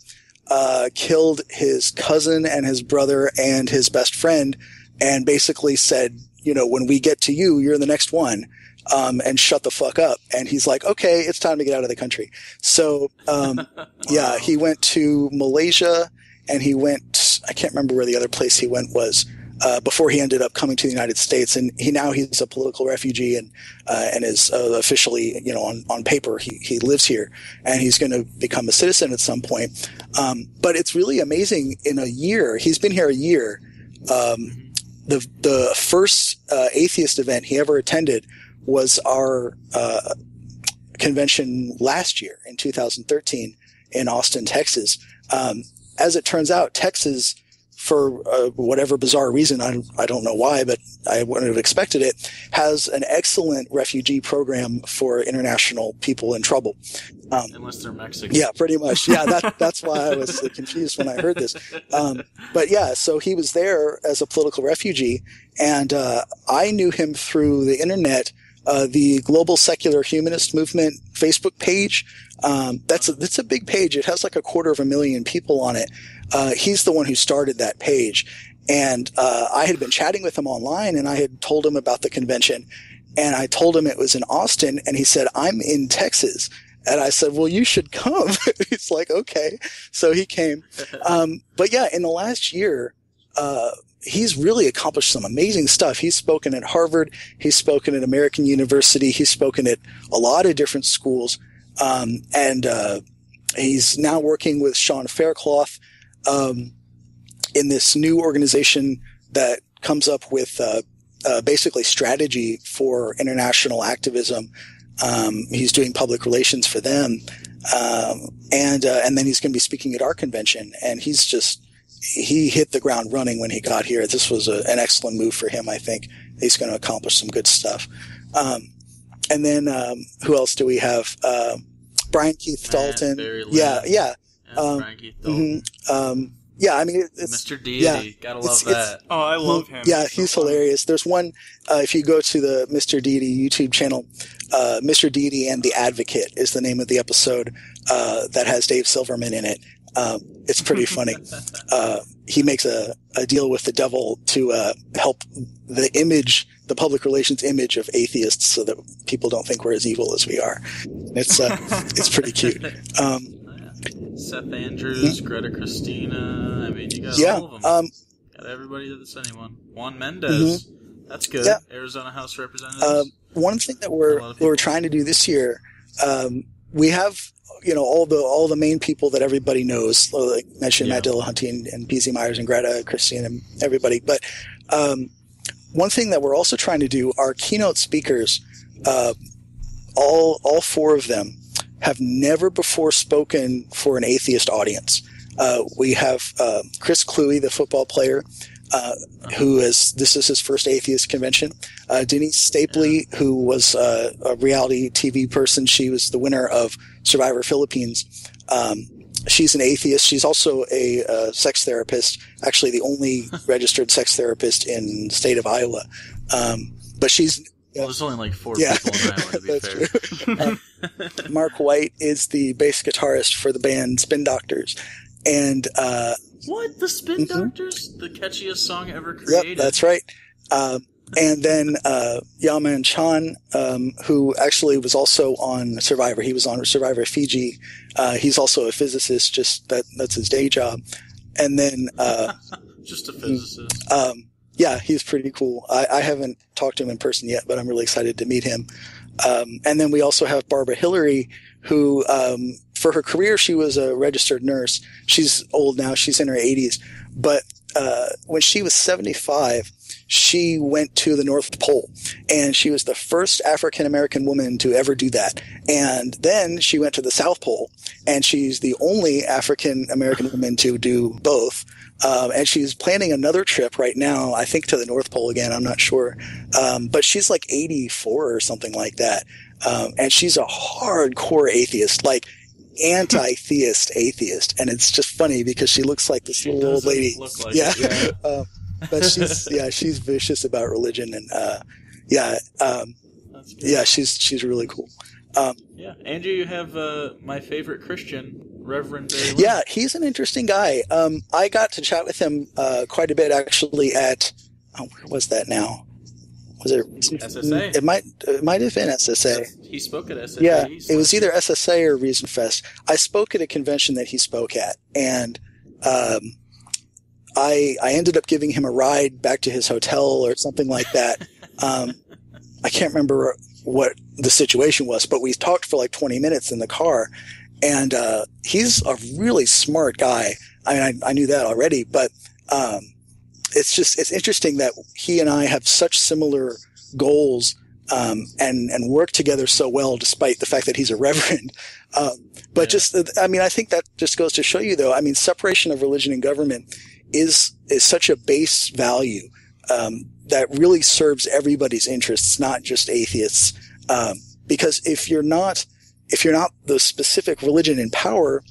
killed his cousin and his brother and his best friend, and basically said, when we get to you, you're the next one, and shut the fuck up. And he's like, okay, it's time to get out of the country. So, he went to Malaysia, and I can't remember where the other place he went was, before he ended up coming to the United States. And he's a political refugee and is officially, on paper, he lives here, and he's going to become a citizen at some point. But it's really amazing. In a year, he's been here a year. The first atheist event he ever attended was our convention last year in 2013 in Austin, Texas. As it turns out, Texas, for whatever bizarre reason, I don't know why, but I wouldn't have expected it, has an excellent refugee program for international people in trouble. Unless they're Mexican. Yeah, pretty much. Yeah, that's why I was confused when I heard this. But yeah, so he was there as a political refugee, and I knew him through the internet, the Global Secular Humanist Movement Facebook page. That's a big page. It has like 250,000 people on it. He's the one who started that page. And I had been chatting with him online, and I had told him about the convention. And I told him it was in Austin, and he said, I'm in Texas. And I said, well, you should come. He's like, okay. So he came. But yeah, in the last year, he's really accomplished some amazing stuff. He's spoken at Harvard. He's spoken at American University. He's spoken at a lot of different schools. He's now working with Sean Faircloth in this new organization that comes up with basically strategy for international activism. He's doing public relations for them, and then he's going to be speaking at our convention. And he hit the ground running when he got here. This was an excellent move for him. I think he's going to accomplish some good stuff. And then who else do we have? Brian Keith Dalton. Yeah. Brian Keith Dalton. I mean, it's Mr. Deity. Gotta love that. Oh, I love him. Yeah, he's hilarious. There's one, if you go to the Mr. Deity YouTube channel, Mr. Deity and the Advocate is the name of the episode that has Dave Silverman in it. It's pretty funny. He makes a deal with the devil to help the public relations image of atheists so that people don't think we're as evil as we are. It's pretty cute. Seth Andrews, Greta Christina. I mean, you got all of them. Got everybody that's anyone. Juan Mendez. That's good. Yeah. Arizona House of Representatives. One thing that we're trying to do this year, we have all the main people that everybody knows, like mentioned Matt Dillahunty and PZ Myers and Greta Christina and everybody. But one thing that we're also trying to do, our keynote speakers, all four of them have never before spoken for an atheist audience. We have Chris Cluey, the football player, this is his first atheist convention. Denise Stapley, who was a reality TV person, she was the winner of Survivor Philippines. She's an atheist. She's also a sex therapist, actually the only registered sex therapist in the state of Iowa. But she's... there's only like 4 people in Iowa, to be fair. Mark White is the bass guitarist for the band Spin Doctors. And... what? The Spin Doctors? The catchiest song ever created? Yep, that's right. And then Yaman Chan, who actually was also on Survivor. He was on Survivor Fiji. He's also a physicist, that's his day job. And then... just a physicist. He's pretty cool. I haven't talked to him in person yet, but I'm really excited to meet him. And then we also have Barbara Hillary, who, for her career, she was a registered nurse. She's old now. She's in her 80s. But when she was 75, she went to the North Pole, and she was the first African-American woman to ever do that. And then she went to the South Pole, and she's the only African-American woman to do both. And she's planning another trip right now, I think to the North Pole again, I'm not sure. But she's like 84 or something like that. And she's a hardcore atheist, like anti-theist atheist. And it's just funny because she looks like this little old lady. Look like it, yeah. But she's vicious about religion, and she's really cool. Andrew, you have my favorite Christian, Reverend Barry Lynn. Yeah, he's an interesting guy. I got to chat with him quite a bit actually at where was that now? Was it SSA? It might have been SSA. He spoke at SSA. Yeah, it was either SSA or Reason Fest. I spoke at a convention that he spoke at, and I ended up giving him a ride back to his hotel or something like that. I can't remember what the situation was, but we talked for like 20 minutes in the car, and he's a really smart guy. I mean, I knew that already, but it's interesting that he and I have such similar goals and work together so well, despite the fact that he's a reverend. But I think that just goes to show you, though. I mean, separation of religion and government is such a base value that really serves everybody's interests, not just atheists. Because if you're not the specific religion in power,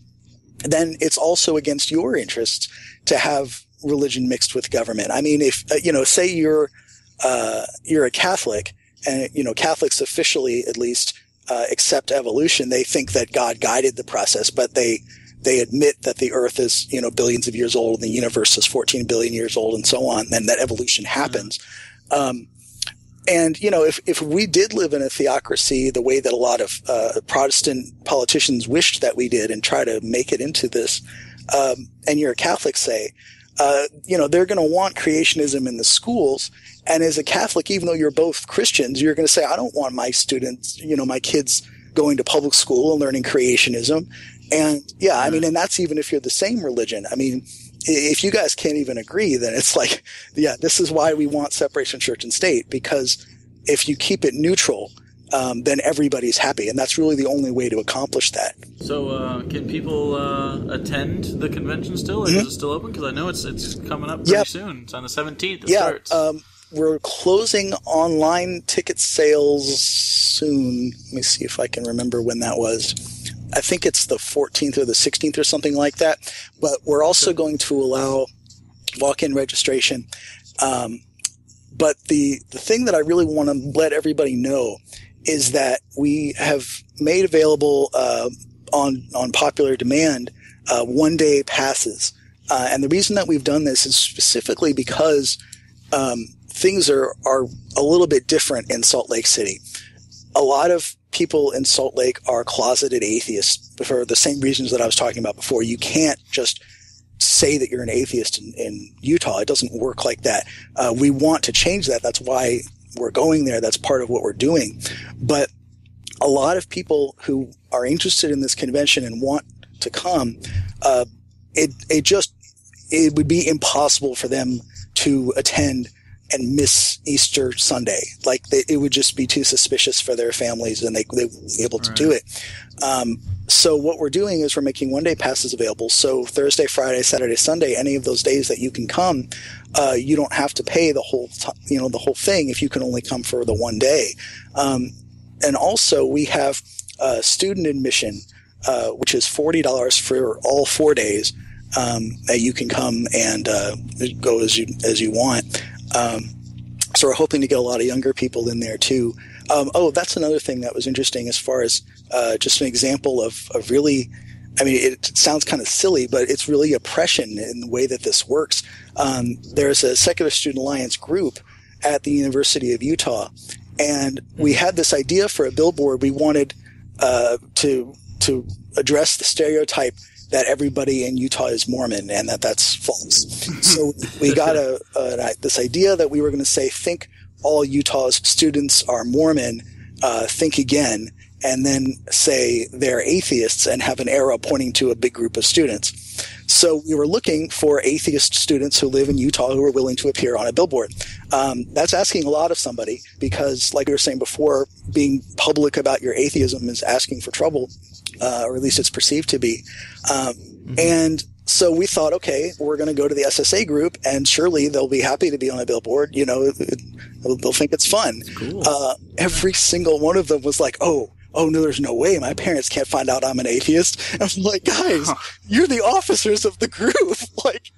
then it's also against your interests to have religion mixed with government. I mean, if say you're a Catholic, and Catholics officially at least accept evolution. They think that God guided the process, but they admit that the Earth is billions of years old, and the universe is 14 billion years old, and so on, and that evolution happens. And if we did live in a theocracy the way that a lot of Protestant politicians wished that we did, and try to make it into this, and you're a Catholic, say, they're going to want creationism in the schools. And as a Catholic, even though you're both Christians, you're going to say, I don't want my students, my kids going to public school and learning creationism. And I mean, and that's even if you're the same religion. I mean, if you guys can't even agree, then it's like, this is why we want separation of church and state, because if you keep it neutral, then everybody's happy. And that's really the only way to accomplish that. So can people attend the convention still? Or is it still open? Because I know it's coming up pretty soon. It's on the 17th. It starts. We're closing online ticket sales soon. Let me see if I can remember when that was. I think it's the 14th or the 16th or something like that. But we're also going to allow walk-in registration. But the thing that I really want to let everybody know is that we have made available on popular demand one-day passes. And the reason that we've done this is specifically because things are a little bit different in Salt Lake City. A lot of people in Salt Lake are closeted atheists for the same reasons that I was talking about before. You can't just say that you're an atheist in Utah. It doesn't work like that. We want to change that. That's why we're going there. That's part of what we're doing. But a lot of people who are interested in this convention and want to come, it would be impossible for them to attend and miss Easter Sunday. Like it would just be too suspicious for their families, and they wouldn't be able to do it. So what we're doing is we're making one-day passes available. So Thursday, Friday, Saturday, Sunday, any of those days that you can come, you don't have to pay the whole the whole thing if you can only come for the one day. And also we have student admission, which is $40 for all 4 days. That you can come and go as you want. So we're hoping to get a lot of younger people in there too. That's another thing that was interesting as far as just an example of really, I mean, it sounds kind of silly, but it's really oppression in the way that this works. There's a Secular Student Alliance group at the University of Utah, and we had this idea for a billboard. We wanted to address the stereotype that everybody in Utah is Mormon, and that's false. So we got this idea that we were going to say, think all Utah's students are Mormon, think again, and then say they're atheists and have an arrow pointing to a big group of students. So we were looking for atheist students who live in Utah who are willing to appear on a billboard. That's asking a lot of somebody because, like we were saying before, being public about your atheism is asking for trouble. Or at least it's perceived to be. And so we thought, okay, we're going to go to the SSA group, and surely they'll be happy to be on a billboard. They'll think it's fun. Cool. Every single one of them was like, oh no, there's no way. My parents can't find out I'm an atheist. And I'm like, guys, you're the officers of the group. Like,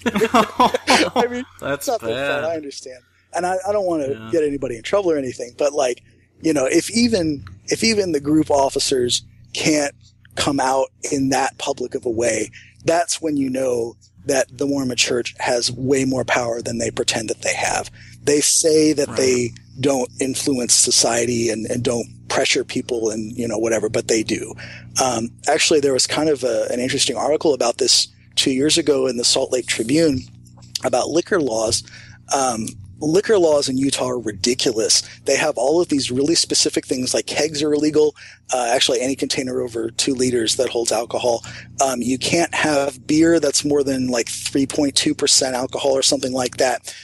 I mean, that's not bad. that fun. I understand. And I don't want to get anybody in trouble or anything, but like, if even the group officers can't come out in that public of a way, that's when you know that the Mormon Church has way more power than they pretend that they have. They say that they don't influence society and don't pressure people and, whatever, but they do. Actually, there was kind of an interesting article about this 2 years ago in the Salt Lake Tribune about liquor laws. Liquor laws in Utah are ridiculous. They have all of these really specific things, like kegs are illegal. Actually, any container over 2 liters that holds alcohol. You can't have beer that's more than like 3.2% alcohol or something like that.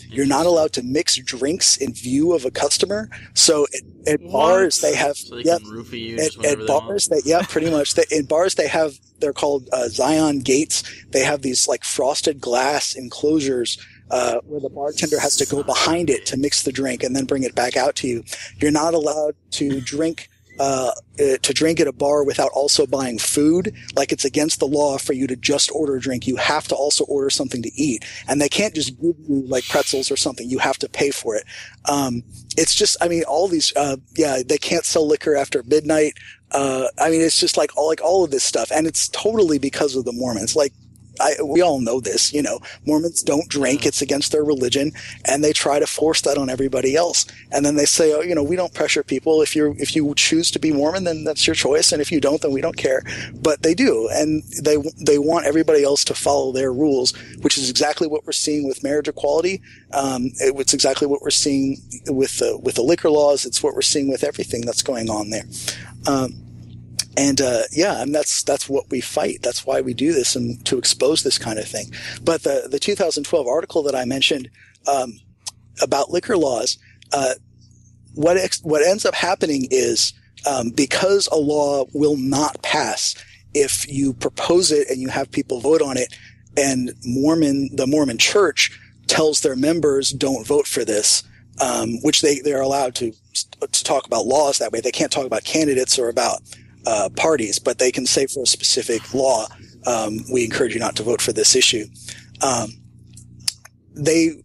You're not allowed to mix drinks in view of a customer. So at bars, they have, so they can roofie you at bars, pretty much. In bars, they're called Zion gates. They have these like frosted glass enclosures where the bartender has to go behind it to mix the drink and then bring it back out to you. You're not allowed to drink at a bar without also buying food. Like, it's against the law for you to just order a drink. You have to also order something to eat, and they can't just give you like pretzels or something. You have to pay for it. It's just, I mean, all these, they can't sell liquor after midnight. It's just like all of this stuff, and it's totally because of the Mormons. Like, we all know this, Mormons don't drink. It's against their religion, and they try to force that on everybody else. And then they say, we don't pressure people. If you choose to be Mormon, then that's your choice. And if you don't, then we don't care. But they do. And they want everybody else to follow their rules, which is exactly what we're seeing with marriage equality. It's exactly what we're seeing with the liquor laws. It's what we're seeing with everything that's going on there. And that's what we fight. That's why we do this, and to expose this kind of thing. But the 2012 article that I mentioned about liquor laws, what ends up happening is because a law will not pass if you propose it and you have people vote on it, and the Mormon Church tells their members don't vote for this, which they're allowed to talk about laws that way. They can't talk about candidates or about parties, but they can say for a specific law, we encourage you not to vote for this issue. They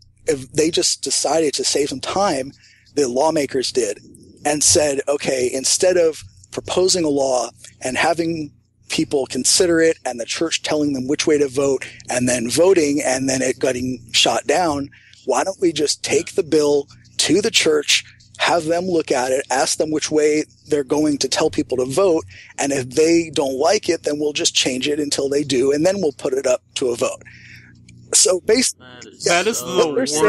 just decided to save some time, the lawmakers did, and said, okay, instead of proposing a law and having people consider it and the church telling them which way to vote and then voting and then it getting shot down. Why don't we just take the bill to the church, have them look at it, ask them which way they're going to tell people to vote, and if they don't like it, then we'll just change it until they do, and then we'll put it up to a vote. So basically, that is the worst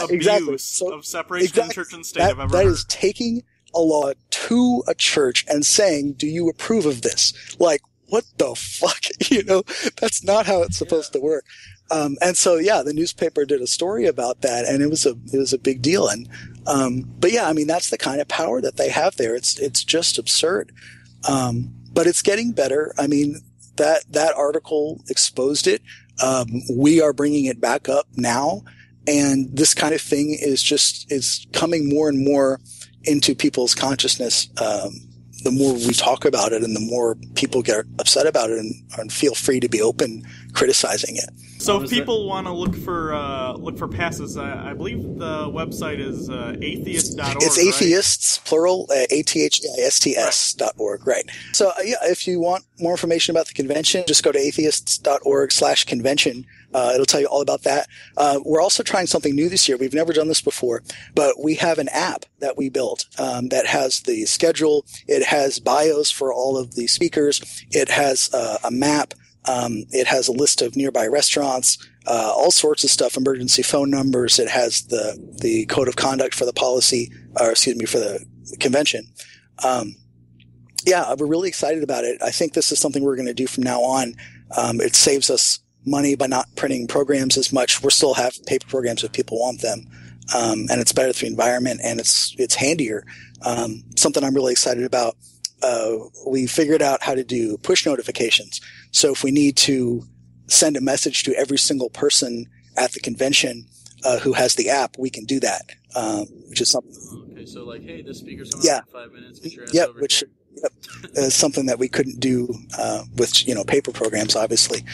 abuse of separation of church and state I've ever heard. That is taking a law to a church and saying, do you approve of this? Like, what the fuck? That's not how it's supposed to work. And so, the newspaper did a story about that, and it was a big deal. And, but yeah, I mean, that's the kind of power that they have there. It's just absurd. But it's getting better. I mean, that article exposed it. We are bringing it back up now. And this kind of thing is coming more and more into people's consciousness. The more we talk about it and the more people get upset about it and feel free to be open criticizing it. So if people want to look for passes, I believe the website is atheist.org. It's atheists, right? Plural, atheists.org, right. So if you want more information about the convention, just go to atheists.org/convention. It'll tell you all about that. We're also trying something new this year. We've never done this before, but we have an app that we built that has the schedule. It has bios for all of the speakers. It has a map. It has a list of nearby restaurants, all sorts of stuff, emergency phone numbers. It has the code of conduct for the policy, for the convention. We're really excited about it. I think this is something we're going to do from now on. It saves us money by not printing programs as much. We'll still have paper programs if people want them. And it's better for the environment and it's handier. Something I'm really excited about. We figured out how to do push notifications. So if we need to send a message to every single person at the convention who has the app, we can do that, which is something. Okay, so like, hey, this speaker's coming up in 5 minutes. Get your ass over which here. Is something that we couldn't do with paper programs, obviously.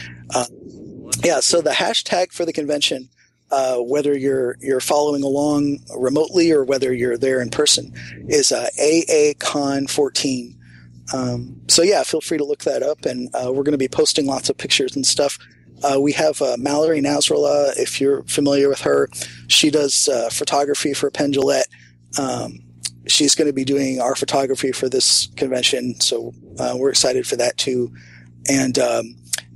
So the hashtag for the convention, whether you're following along remotely or whether you're there in person, is AACon14. Feel free to look that up, and we're going to be posting lots of pictures and stuff. We have Mallory Nasrallah, if you're familiar with her. She does photography for Penn Jillette. She's going to be doing our photography for this convention, so we're excited for that too. And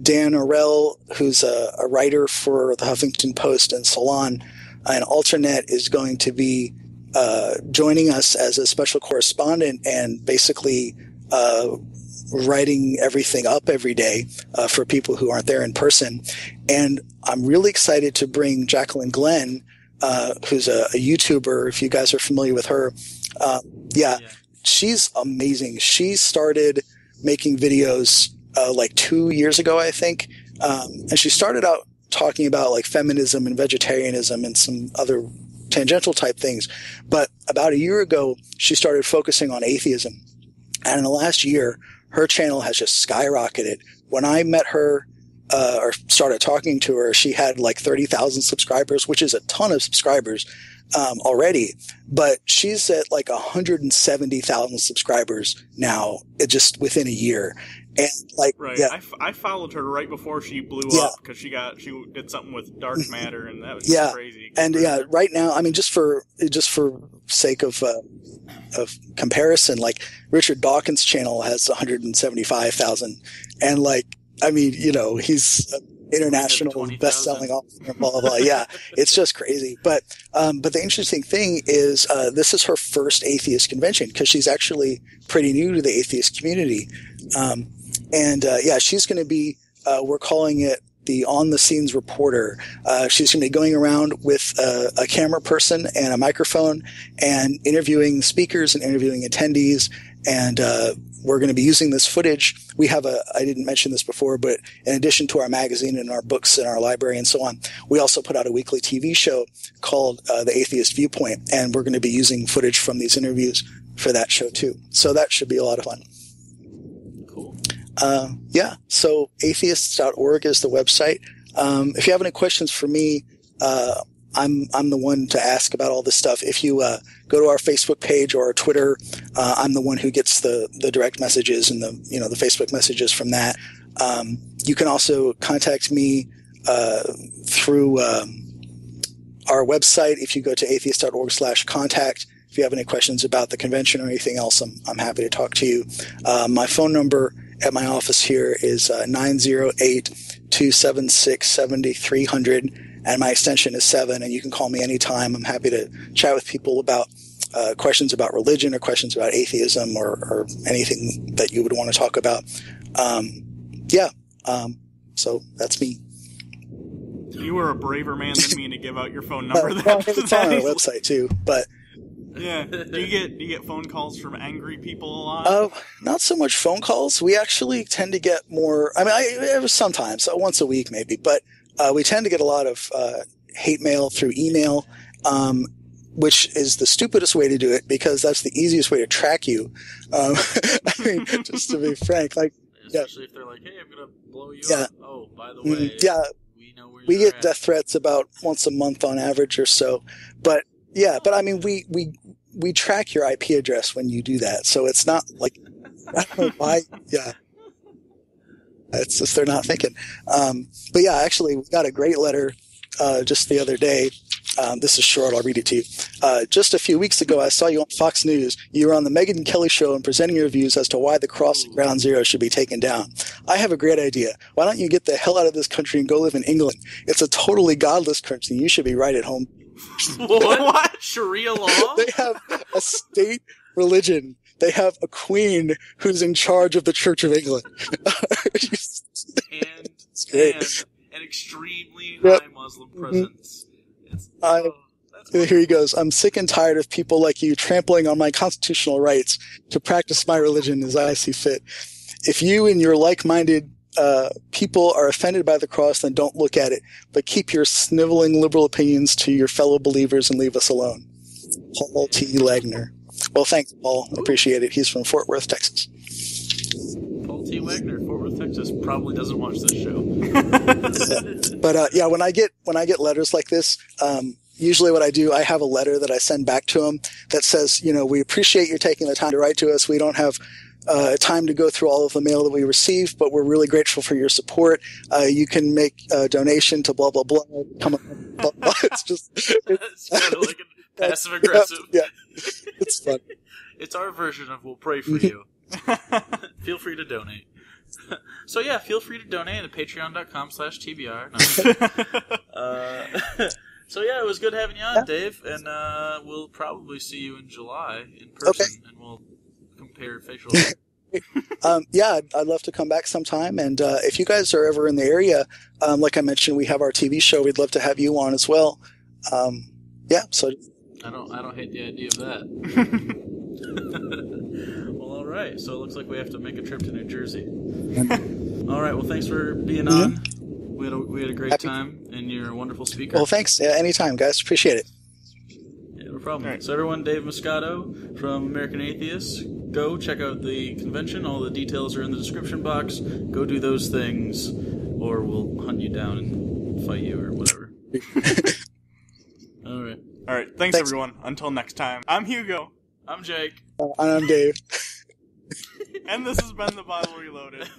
Dan Orell, who's a writer for the Huffington Post and Salon, an alternate, is going to be joining us as a special correspondent and basically writing everything up every day for people who aren't there in person. And I'm really excited to bring Jacqueline Glenn, who's a YouTuber, if you guys are familiar with her. She's amazing. She started making videos like 2 years ago, I think. And she started out talking about like feminism and vegetarianism and some other tangential type things. But about a year ago, she started focusing on atheism. And in the last year, her channel has just skyrocketed. When I met her or started talking to her, she had like 30,000 subscribers, which is a ton of subscribers already. But she's at like 170,000 subscribers now, just within a year. And like, right. I followed her right before she blew up because she did something with dark matter, and that was just crazy. And right now, I mean, just for sake of comparison, like Richard Dawkins' channel has 175,000, and like, I mean, he's international best-selling author, blah blah blah. Yeah, it's just crazy. But the interesting thing is, this is her first atheist convention because she's actually pretty new to the atheist community. She's going to be, we're calling it the on-the-scenes reporter. She's going to be going around with a camera person and a microphone and interviewing speakers and interviewing attendees. And we're going to be using this footage. We have I didn't mention this before, but in addition to our magazine and our books and our library and so on, we also put out a weekly TV show called The Atheist Viewpoint. And we're going to be using footage from these interviews for that show too. So that should be a lot of fun. So atheists.org is the website. If you have any questions for me, I'm the one to ask about all this stuff. If you go to our Facebook page or our Twitter, I'm the one who gets the direct messages and the Facebook messages from that. You can also contact me through our website. If you go to atheist.org/contact, if you have any questions about the convention or anything else, I'm happy to talk to you. My phone number at my office here is 908-276-7300. And my extension is 7, and you can call me anytime. I'm happy to chat with people about questions about religion or questions about atheism or anything that you would want to talk about. So that's me. You were a braver man than me to give out your phone number. It's on our website too, but yeah. Do you get phone calls from angry people a lot? Not so much phone calls. We actually tend to get more. I mean, sometimes once a week maybe, but. We tend to get a lot of hate mail through email, which is the stupidest way to do it because that's the easiest way to track you. I mean, just to be frank, like, especially if they're like, "Hey, I'm gonna blow you up." Oh, by the way, we know where we you're get death threats about once a month on average or so. But I mean, we track your IP address when you do that, so it's not like I don't know why. Yeah. It's just they're not thinking. But yeah, actually, we got a great letter just the other day. This is short. I'll read it to you. Just a few weeks ago, I saw you on Fox News. You were on the Megyn Kelly show and presenting your views as to why the cross at Ground Zero should be taken down. I have a great idea. Why don't you get the hell out of this country and go live in England? It's a totally godless country. You should be right at home. What? Sharia law? They have a state religion. They have a queen who's in charge of the Church of England. and an extremely high Muslim presence. Here he goes. I'm sick and tired of people like you trampling on my constitutional rights to practice my religion as I see fit. If you and your like-minded people are offended by the cross, then don't look at it, but keep your sniveling liberal opinions to your fellow believers and leave us alone. Paul T. Wagner. Well, thanks, Paul. I appreciate it. He's from Fort Worth, Texas. Paul T. Wagner, Fort Worth, Texas, probably doesn't watch this show. But when I get letters like this, usually what I do, I have a letter that I send back to them that says, we appreciate you taking the time to write to us. We don't have time to go through all of the mail that we receive, but we're really grateful for your support. You can make a donation to blah, blah, blah. Blah, blah. It's just... It's kind of like a passive aggressive. Yeah. It's fun. It's our version of we'll pray for you. Feel free to donate. So yeah, feel free to donate at patreon.com/TBR. So yeah, it was good having you on, Dave, and we'll probably see you in July in person, and we'll compare facial hair. I'd love to come back sometime, and if you guys are ever in the area, like I mentioned, we have our TV show. We'd love to have you on as well. So I don't hate the idea of that. Well, all right. So it looks like we have to make a trip to New Jersey. All right. Well, thanks for being on. We had a great time, and you're a wonderful speaker. Well, thanks. Yeah, anytime, guys. Appreciate it. Yeah, no problem. Right. So everyone, Dave Muscato from American Atheist. Go check out the convention. All the details are in the description box. Go do those things, or we'll hunt you down and fight you or whatever. All right. All right. Thanks, everyone. Until next time. I'm Hugo. I'm Jake. And I'm Dave. And this has been The Bible Reloaded.